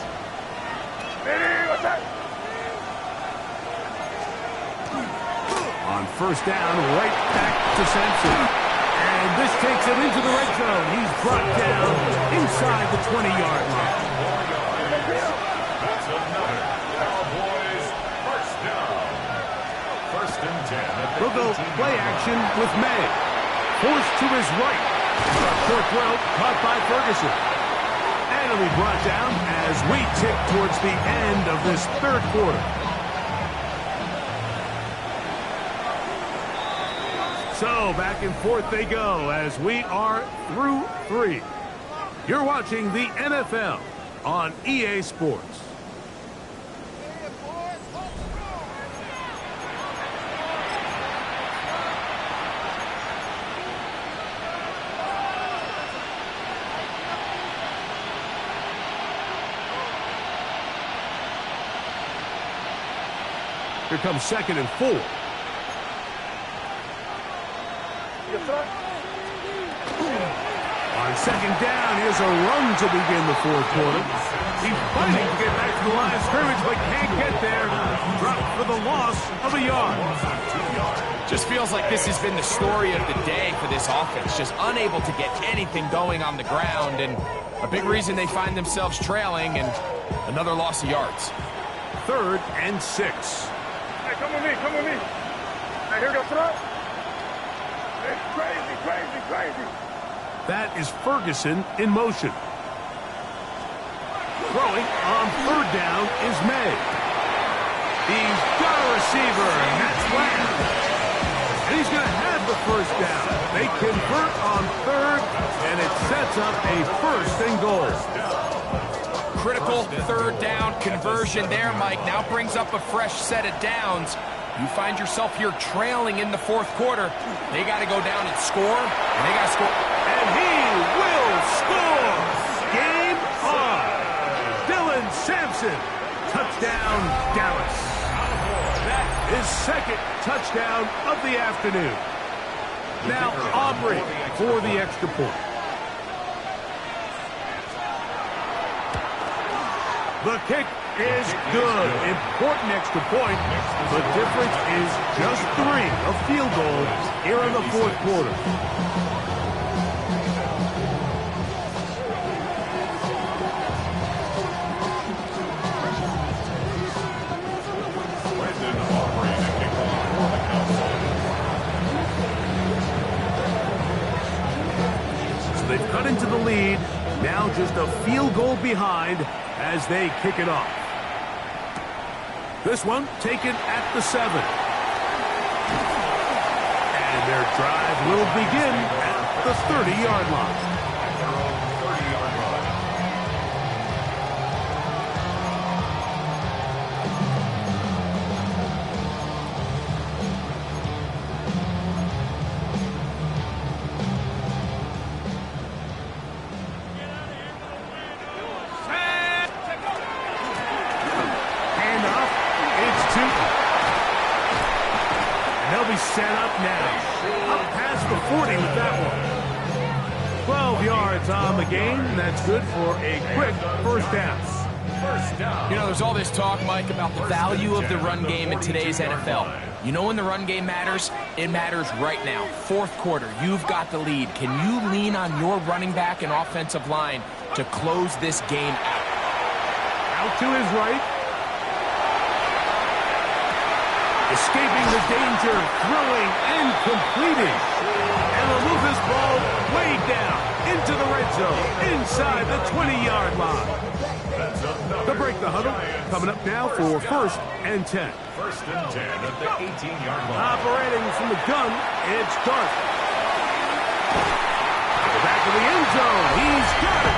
On first down, right back to Sampson. And this takes him into the red zone. He's brought down inside the 20-yard line. That's another Cowboys first down. First and 10. We'll go play action with May. Forced to his right. Short throw caught by Ferguson. And he'll be brought down as we tick towards the end of this 3rd quarter. So back and forth they go as we are through 3. You're watching the NFL on EA Sports. Here comes 2nd and 4. On 2nd down, here's a run to begin the 4th quarter. He's fighting to get back to the line of scrimmage, but can't get there. Dropped for the loss of a yard. Just feels like this has been the story of the day for this offense. Just unable to get anything going on the ground, and a big reason they find themselves trailing, and another loss of yards. 3rd and 6. Hey, come with me, come with me. Hey, here we go, throw. It's crazy, crazy, crazy. That is Ferguson in motion. Throwing on 3rd down is May. He's got a receiver, and that's Lamb. And he's going to have the first down. They convert on 3rd, and it sets up a 1st and goal. Critical 3rd down conversion there, Mike. Now brings up a fresh set of downs. You find yourself here trailing in the 4th quarter. They got to go down and score, and they got to score. And he will score! Game on! Dylan Sampson. Touchdown, Dallas. That is 2nd touchdown of the afternoon. Now Aubrey for the extra point. The kick is good. Important extra point. The difference is just 3, a field goal here in the 4th quarter. So they've cut into the lead. Now just a field goal behind as they kick it off. This one taken at the 7. And their drive will begin at the 30-yard line. Their own 30-yard line. Handoff. It's two. And they'll be set up now. Up past the 40 with that one. 12 yards on the game. That's good for a quick first down. First down. You know, there's all this talk, Mike, about the value of the run game in today's NFL. You know when the run game matters? It matters right now. Fourth quarter, you've got the lead. Can you lean on your running back and offensive line to close this game out? Out to his right. Escaping the danger, throwing and completing. And they'll move this ball way down into the red zone, inside the 20-yard line. That's another To break the huddle, Giants. coming up now for first and 10. First and 10 at the 18-yard line. Operating from the gun, it's Dart. To the back of the end zone, he's got it.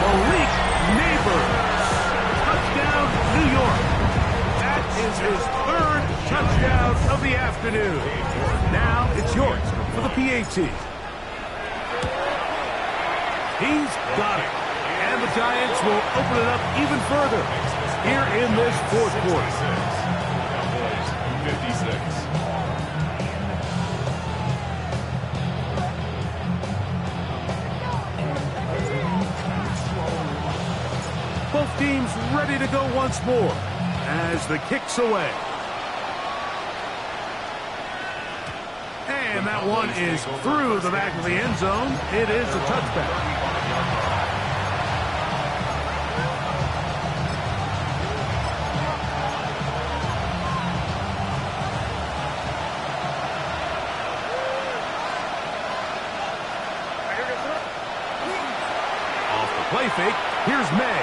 Malik Neighbors. Touchdown, New York. That is his third touchdown of the afternoon. Now it's yours for the PAT. He's got it. And the Giants will open it up even further here in this fourth quarter. 56. Both teams ready to go once more as the kick's away. And that one is through the back of the end zone. It is a touchback. Off the play fake, here's May.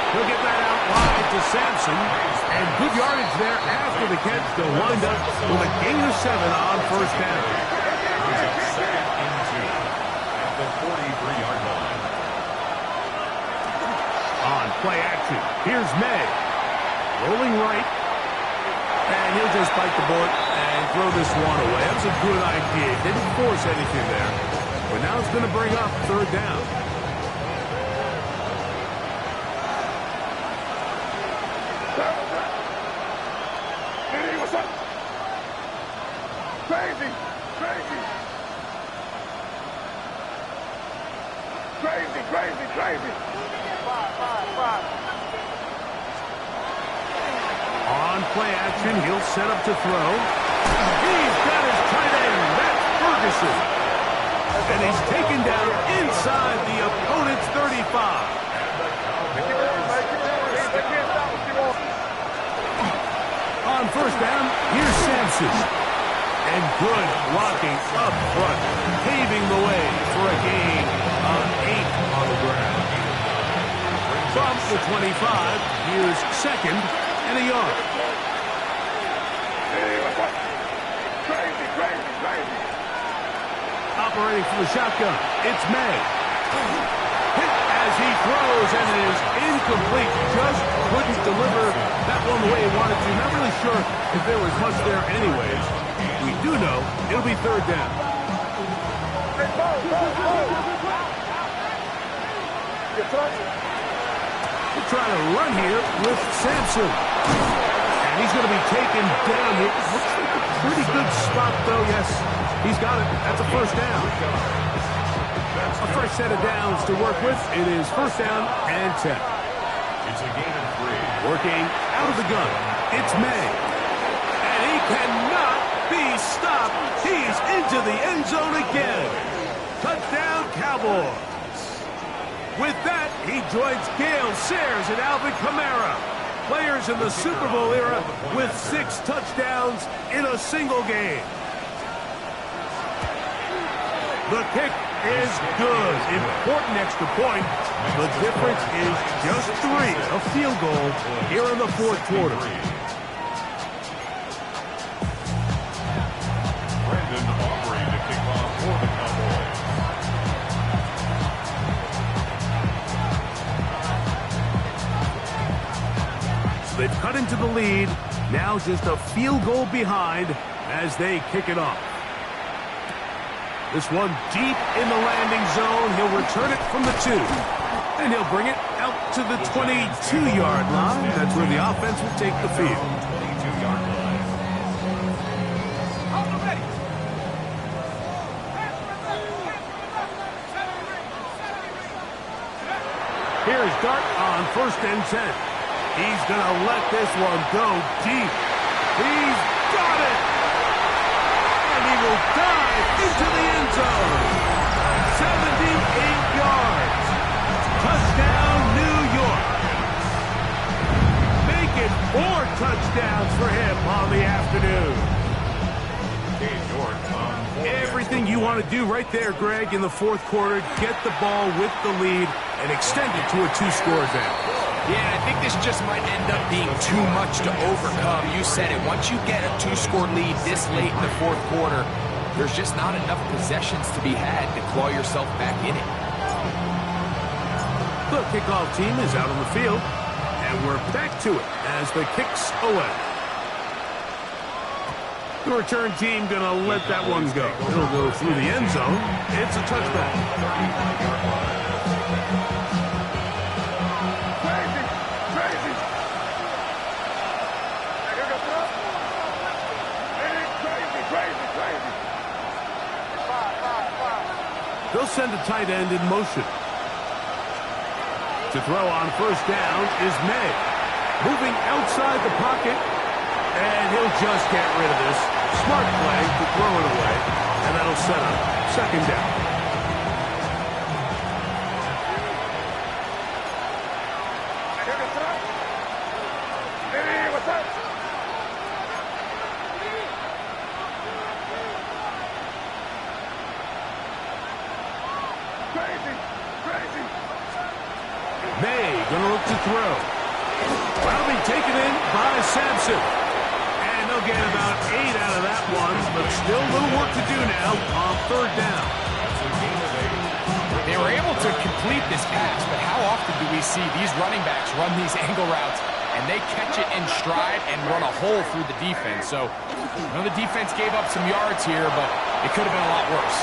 He'll get that out wide to Sampson. And good yardage there after the catch. They'll wind up with a gain of 7 on first down. Second and 2 at the 43-yard line. On play action, here's May. Rolling right. And he'll just bite the bullet and throw this one away. That was a good idea. Didn't force anything there. But now it's going to bring up third down. Hey, what's up? Crazy, crazy. Crazy, crazy, crazy. Five. On play action, he'll set up to throw. He's got his tight end. That's Ferguson. And he's taken down inside the opponent's 35. On first down, here's Sampson. And good blocking up front, paving the way for a gain of 8 on the ground. From the 25, here's second and a yard. Hey, what's up? Crazy, crazy, crazy. Operating from the shotgun, it's May. Hit as he throws, and it is incomplete. Just couldn't deliver that one the way he wanted to. Not really sure if there was much there anyways. We do know it'll be third down. Hey, go. You touch it. We're trying to run here with Sampson. And he's going to be taken down. It looks like a pretty good spot, though. Yes, he's got it. That's a first down. A fresh set of downs to work with. It is first down and 10. It's a gain of 3. Working out of the gun. It's May. And he cannot be stopped. He's into the end zone again. Touchdown, Cowboys. With that, he joins Gale Sayers and Alvin Kamara, players in the Super Bowl era with 6 touchdowns in a single game. The kick is good. Important extra point. The difference is just 3. A field goal here in the fourth quarter. Brandon Aubrey to kick off for the Cowboys. So they've cut into the lead. Now just a field goal behind as they kick it off. This one deep in the landing zone. He'll return it from the 2. And he'll bring it out to the 22-yard line. That's where the offense will take the field. 22-yard line. Here's Dart on 1st and 10. He's going to let this one go deep. He's got it! And he will dive into the end zone. 78 yards. Touchdown, New York. Making 4 touchdowns for him on the afternoon. Everything you want to do right there, Greg, in the fourth quarter. Get the ball with the lead and extend it to a 2-score advantage. Yeah, I think this just might end up being too much to overcome. You said it. Once you get a 2-score lead this late in the fourth quarter, there's just not enough possessions to be had to claw yourself back in it. The kickoff team is out on the field, and we're back to it as the kick's away. The return team going to let that one go. It'll go through the end zone. It's a touchback. They'll send a tight end in motion. To throw on 1st down is May. Moving outside the pocket, and he'll just get rid of this. Smart play to throw it away, and that'll set up 2nd down. May gonna look to throw. That'll be taken in by Sampson. And they'll get about 8 out of that one, but still a little work to do now on 3rd down. They were able to complete this pass, but how often do we see these running backs run these angle routes and they catch it in stride and run a hole through the defense? So, the defense gave up some yards here, but it could have been a lot worse.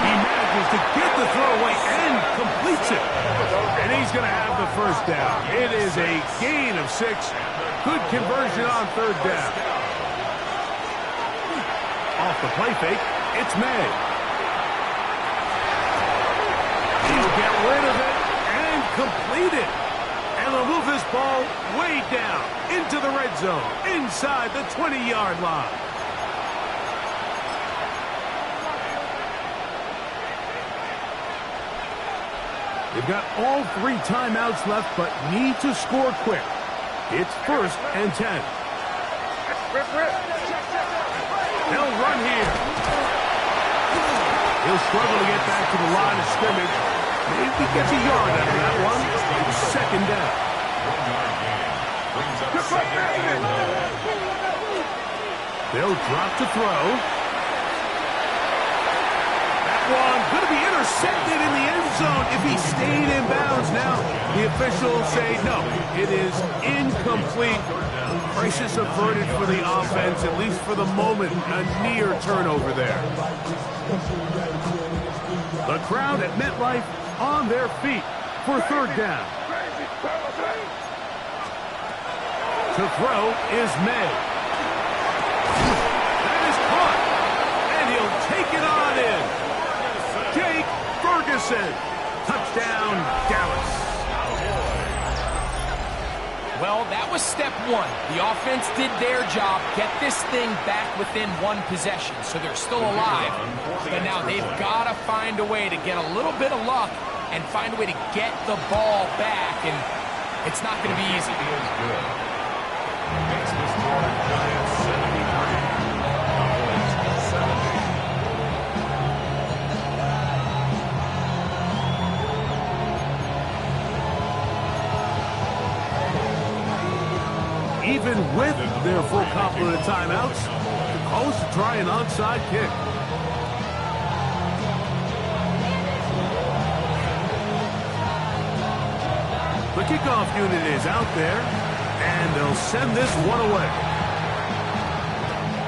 He manages to get the throw away and completes it. And he's going to have the 1st down. It is a gain of 6. Good conversion on 3rd down. Off the play fake, it's May. He'll get rid of it and complete it. And they'll move this ball way down into the red zone, inside the 20-yard line. They've got all 3 timeouts left, but need to score quick. It's 1st and 10. They'll run here. He'll struggle to get back to the line of scrimmage. Maybe gets a yard out of that one. It's 2nd down. They'll drop to throw. One going to be intercepted in the end zone if he stayed in bounds. Now the officials say no, it is incomplete. Crisis averted for the offense, at least for the moment. A near turnover there. The crowd at MetLife on their feet for 3rd down. To throw is May. That is caught, and he'll take it on in. Jake Ferguson. Touchdown, Dallas. Well, that was step 1. The offense did their job, get this thing back within 1 possession, so they're still alive. But now they've got to find a way to get a little bit of luck and find a way to get the ball back, and it's not going to be easy. Makes the score Giants 73. Cowboys 70. even with their full complement of timeouts, the call is to try an onside kick. The kickoff unit is out there, and they'll send this one away.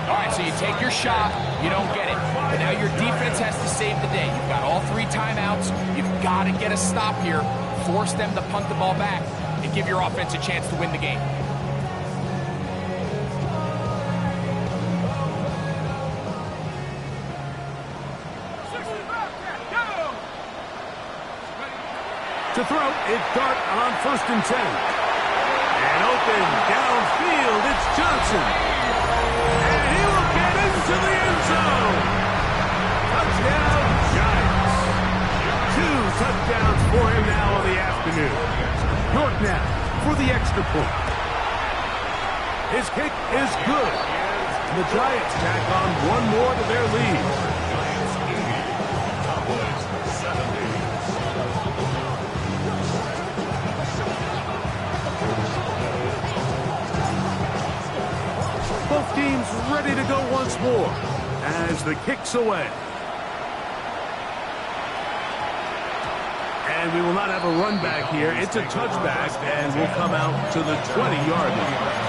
All right, so you take your shot, you don't get it. But now your defense has to save the day. You've got all 3 timeouts. You've got to get a stop here, force them to punt the ball back, and give your offense a chance to win the game. To throw, it's Dart on 1st and 10. And open downfield, it's Johnson. And he will get into the end zone. Touchdown, Giants. 2 touchdowns for him now on the afternoon. York now for the extra point. His kick is good. And the Giants tack on 1 more to their lead. Giants 80, Cowboys 70. Both teams ready to go once more as the kick's away. And we will not have a run back here. It's a touchback, and we'll come out to the 20-yard line.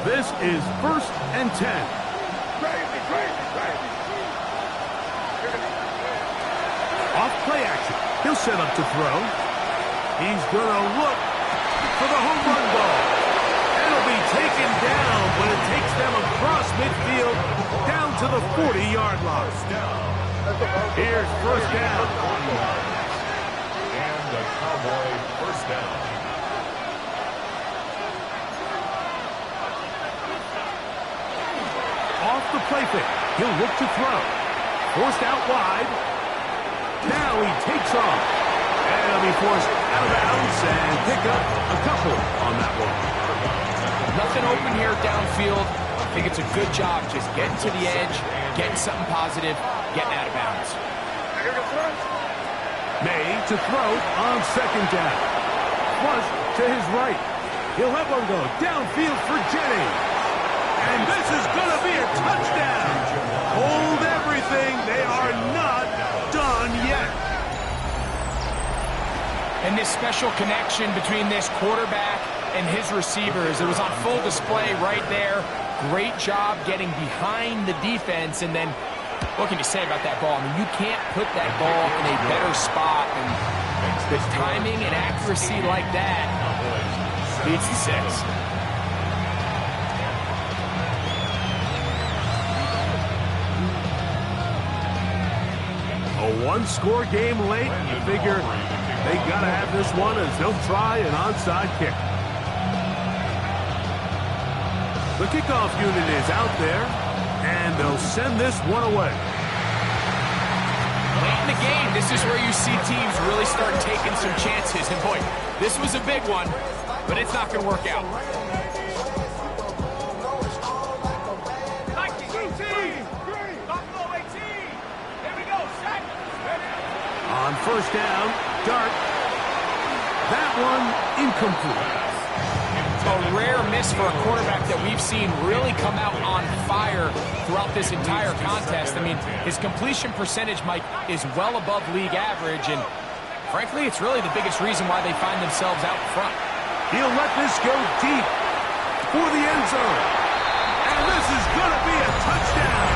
This is 1st and 10. Crazy, crazy, crazy. Off play action. He'll set up to throw. He's going to look for the home run ball. It'll be taken down, but it takes them across midfield down to the 40-yard line. Here's 1st down. And the Cowboy 1st down. Off the play fake. He'll look to throw. Forced out wide. Now he takes off. And he'll be forced out of bounds and pick up a couple on that one. Nothing open here downfield. I think it's a good job just getting to the edge, getting something positive, getting out of bounds. May to throw on 2nd down. Flush to his right. He'll have one go downfield for Jennings. And this is going to be a touchdown. Hold everything. They are not done yet. And this special connection between this quarterback and his receivers, it was on full display right there. Great job getting behind the defense. And then, what can you say about that ball? I mean, you can't put that ball in a better spot. And the timing and accuracy like that beats the 6. A 1-score game late. You figure they got to have this one as they'll try an onside kick. The kickoff unit is out there, and they'll send this one away. Late in the game, this is where you see teams really start taking some chances. And boy, this was a big one, but it's not going to work out. On 1st down, Dart. That one incomplete. A rare miss for a quarterback that we've seen really come out on fire throughout this entire contest. I mean, his completion percentage, Mike, is well above league average, and frankly, it's really the biggest reason why they find themselves out front. He'll let this go deep for the end zone. And this is going to be a touchdown.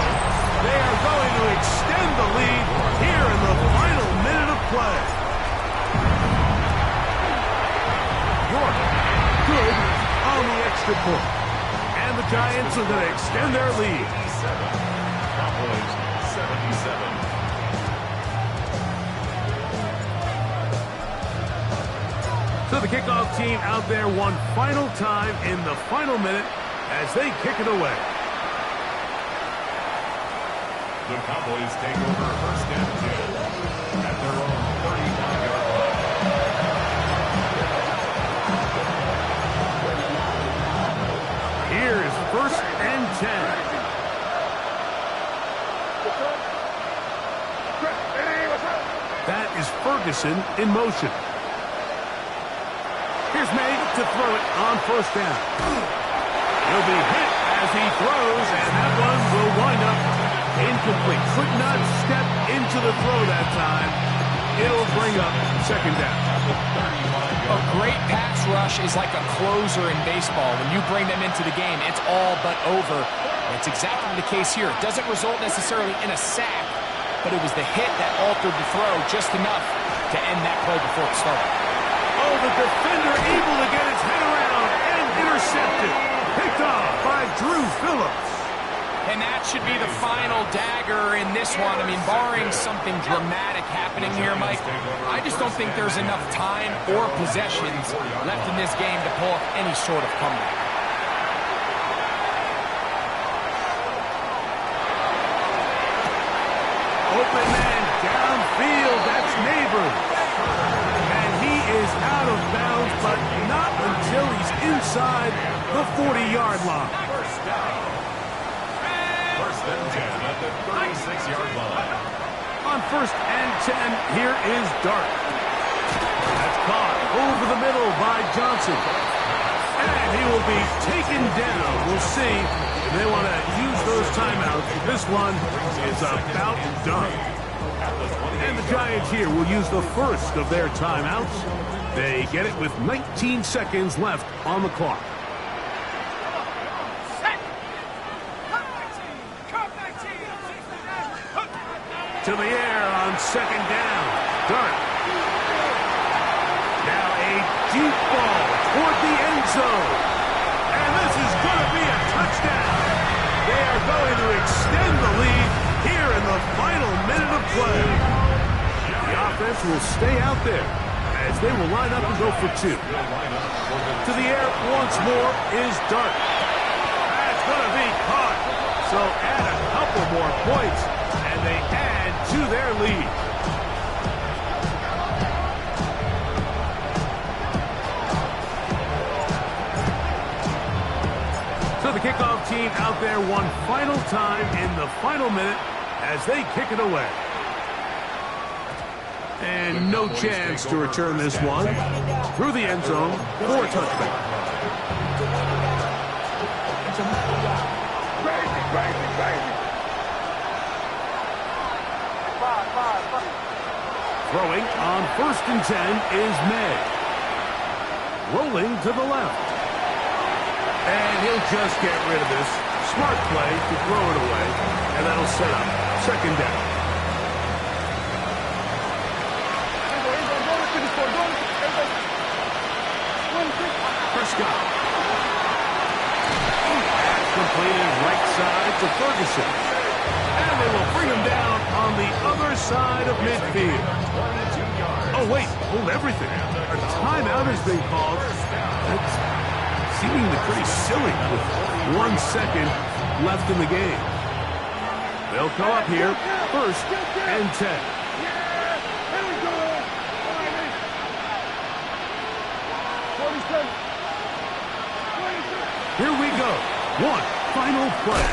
They are going to extend the lead here in the final minute of play. York, good on the extra point. And the Giants are going to extend their lead. Cowboys 77. So the kickoff team out there one final time in the final minute as they kick it away. The Cowboys take over 1st and 10. at their own 35-yard line. Here is 1st and 10. That is Ferguson in motion. Here's May to throw it on 1st down. He'll be hit as he throws, and that one will wind up incomplete. Could not step into the throw that time. It'll bring up 2nd down. A great pass rush is like a closer in baseball. When you bring them into the game, it's all but over. It's exactly the case here. It doesn't result necessarily in a sack, but it was the hit that altered the throw just enough to end that play before it started. Oh, the defender able to get his head around and intercepted. Picked off by Drew Phillips. And that should be the final dagger in this one. I mean, barring something dramatic happening here, Mike, I just don't think there's enough time or possessions left in this game to pull off any sort of comeback. Open man downfield. That's Neighbors. And he is out of bounds, but not until he's inside the 40-yard line. 1st down. 1st and 10 at the 36-yard line. On 1st and 10, here is Dart. That's caught over the middle by Johnson. And he will be taken down. We'll see if they want to use those timeouts. This one is about done. And the Giants here will use the first of their timeouts. They get it with 19 seconds left on the clock. To the air on 2nd down. Dart. Now a deep ball toward the end zone. And this is going to be a touchdown. They are going to extend the lead here in the final minute of play. The offense will stay out there as they will line up and go for 2. To the air once more is Dart. That's going to be caught. So add a couple more points, and they add to their lead. So the kickoff team out there one final time in the final minute as they kick it away. And no chance to return this one. Through the end zone for a touchback. Crazy. Throwing on 1st and 10 is May. Rolling to the left. And he'll just get rid of this. Smart play to throw it away. And that'll set up 2nd down. Prescott. Pass completed right side to Ferguson. And they will bring him down on the other side of midfield. Oh, wait. Hold everything. A timeout has been called. That's seemingly pretty silly with 1 second left in the game. They'll come up here 1st and 10. Here we go. One final play.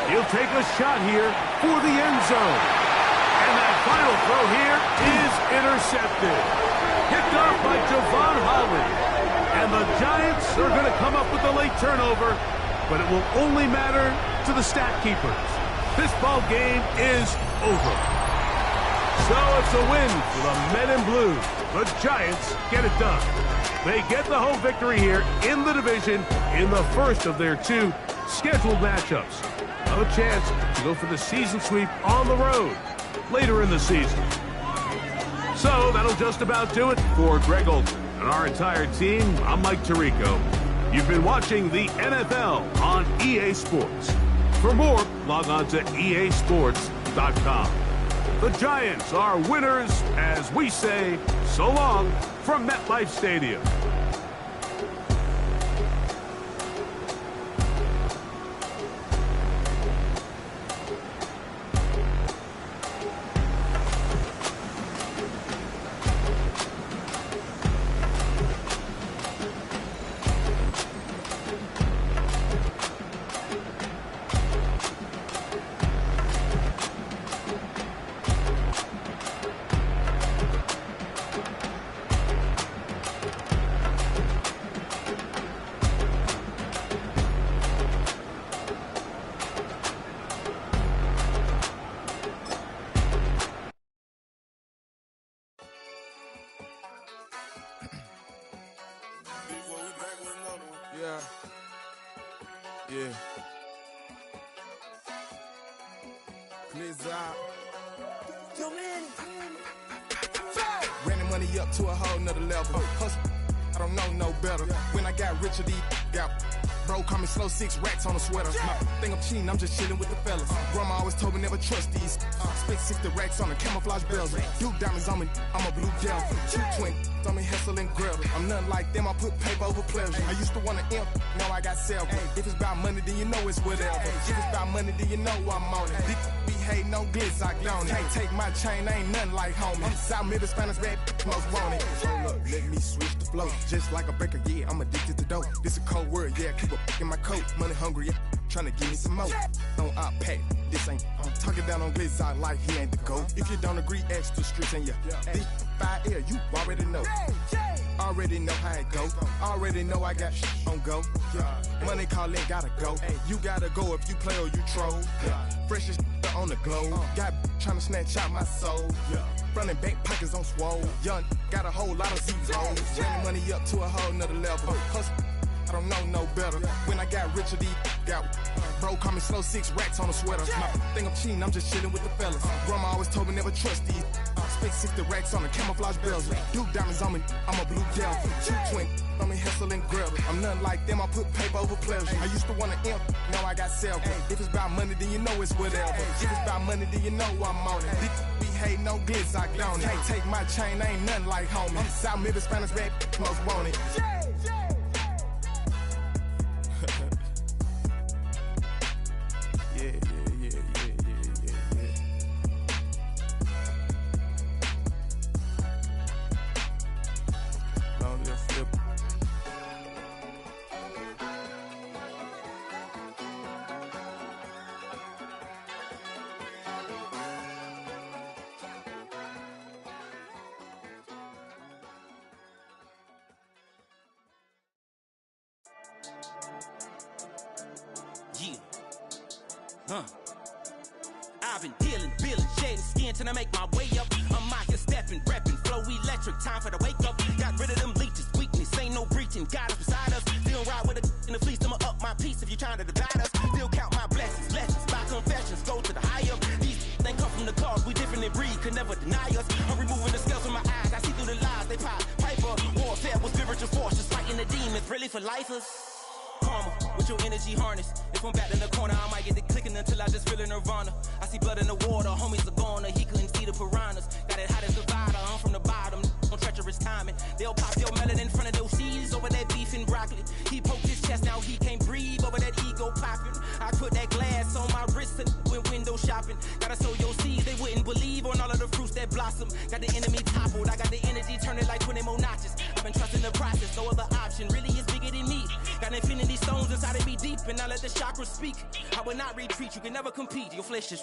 He'll take a shot here for the end zone. And that final throw here is intercepted. Picked off by Javon Holly. And the Giants are going to come up with a late turnover, but it will only matter to the stat keepers. This ball game is over. So it's a win for the men in blue. The Giants get it done. They get the home victory here in the division in the first of their 2 scheduled matchups. No chance to go for the season sweep on the road later in the season. So that'll just about do it for Greg Olson and our entire team. I'm Mike Tirico. You've been watching the NFL on EA Sports. For more, log on to easports.com. The Giants are winners as we say so long from MetLife Stadium. Yo, man. Ran the money up to a whole nother level. Hustle, I don't know no better. When I got richer, these got bro, call me slow, 6 racks on a sweater. My think I'm cheating, I'm just chilling with the fellas. Grandma always told me never trust these. Spent 60 racks on the camouflage bells. Duke diamonds on me, I'm a blue devil. 220 on me, hustle and grill. I'm nothing like them, I put paper over pleasure. I used to want to imp, now I got self. If it's about money, then you know it's whatever. If it's about money, then you know I'm on it. Be hate, no glitz, I don't. Can't take my chain, ain't nothing like homie. South Middle Spanish red, most want it. Hold up, let me switch the flow. Just like a baker, yeah, I'm addicted to dope. This a cold word, yeah, keep a in my coat. Money hungry, yeah, tryna give me some more. No, I pack, this ain't. I'm talking down on glitz, I like he ain't the GOAT. If you don't agree, ask the streets and yeah. This fire air, you already know. Already know how it go. Already know I got shit on go. Money calling, gotta go. You gotta go if you play or you troll. Freshest on the globe. Got tryna snatch out my soul. Running bank pockets on swole. Young, got a whole lot of zeros. Running money up to a whole nother level. Hustle, I don't know no better. When I got richer, these got bro, call me slow, 6 racks on a sweater. My think I'm cheating, I'm just chilling with the fellas. Grandma always told me never trust these. Spent 60 racks on the camouflage bells. Duke diamonds on me, I'm a blue devil. 220 on me, hustle and grill. I'm nothing like them, I put paper over pleasure. I used to want to imp, now I got self. If it's about money, then you know it's whatever. If it's about money, then you know I'm on it. Be hate, no glitz, I don't. Can't take my chain, ain't nothing like homie. South Middle Spanish red, most want it. I've been dealing, billing, shading skin till I make my way up. I'm out here stepping, repping, flow electric, time for the wake up. Got rid of them leeches, weakness, ain't no breaching. God up beside us, still ride with a in the fleece. I'ma up my piece if you trying to divide us. Still count my blessings, lessons, by confessions, go to the high up. These they come from the cause, we different in breed, could never deny us. I'm removing the scales from my eyes, I see through the lies, they pop. Piper, warfare with spiritual force, just fighting the demons, really for lifers. Karma, with your energy harness. If I'm back in the corner, I might get it clicking until I just feel a nirvana. I see blood in the water, homies are gone, he couldn't see the piranhas. Got it hot as divider, I'm from the bottom, on treacherous timing. They'll pop your melon in front of those seeds over that beef and broccoli. He poked his chest, now he can't breathe over that ego popping. I put that glass on my wrist and went window shopping. Gotta sow your seeds, they wouldn't believe on all of the fruits that blossom. Got the enemy toppled, I got the energy turning like 20 more notches. I've been trusting the process, no other option really is bigger than me. Got infinity stones inside of me deep, and I let the chakras speak. I will not retreat, you can never compete, your flesh is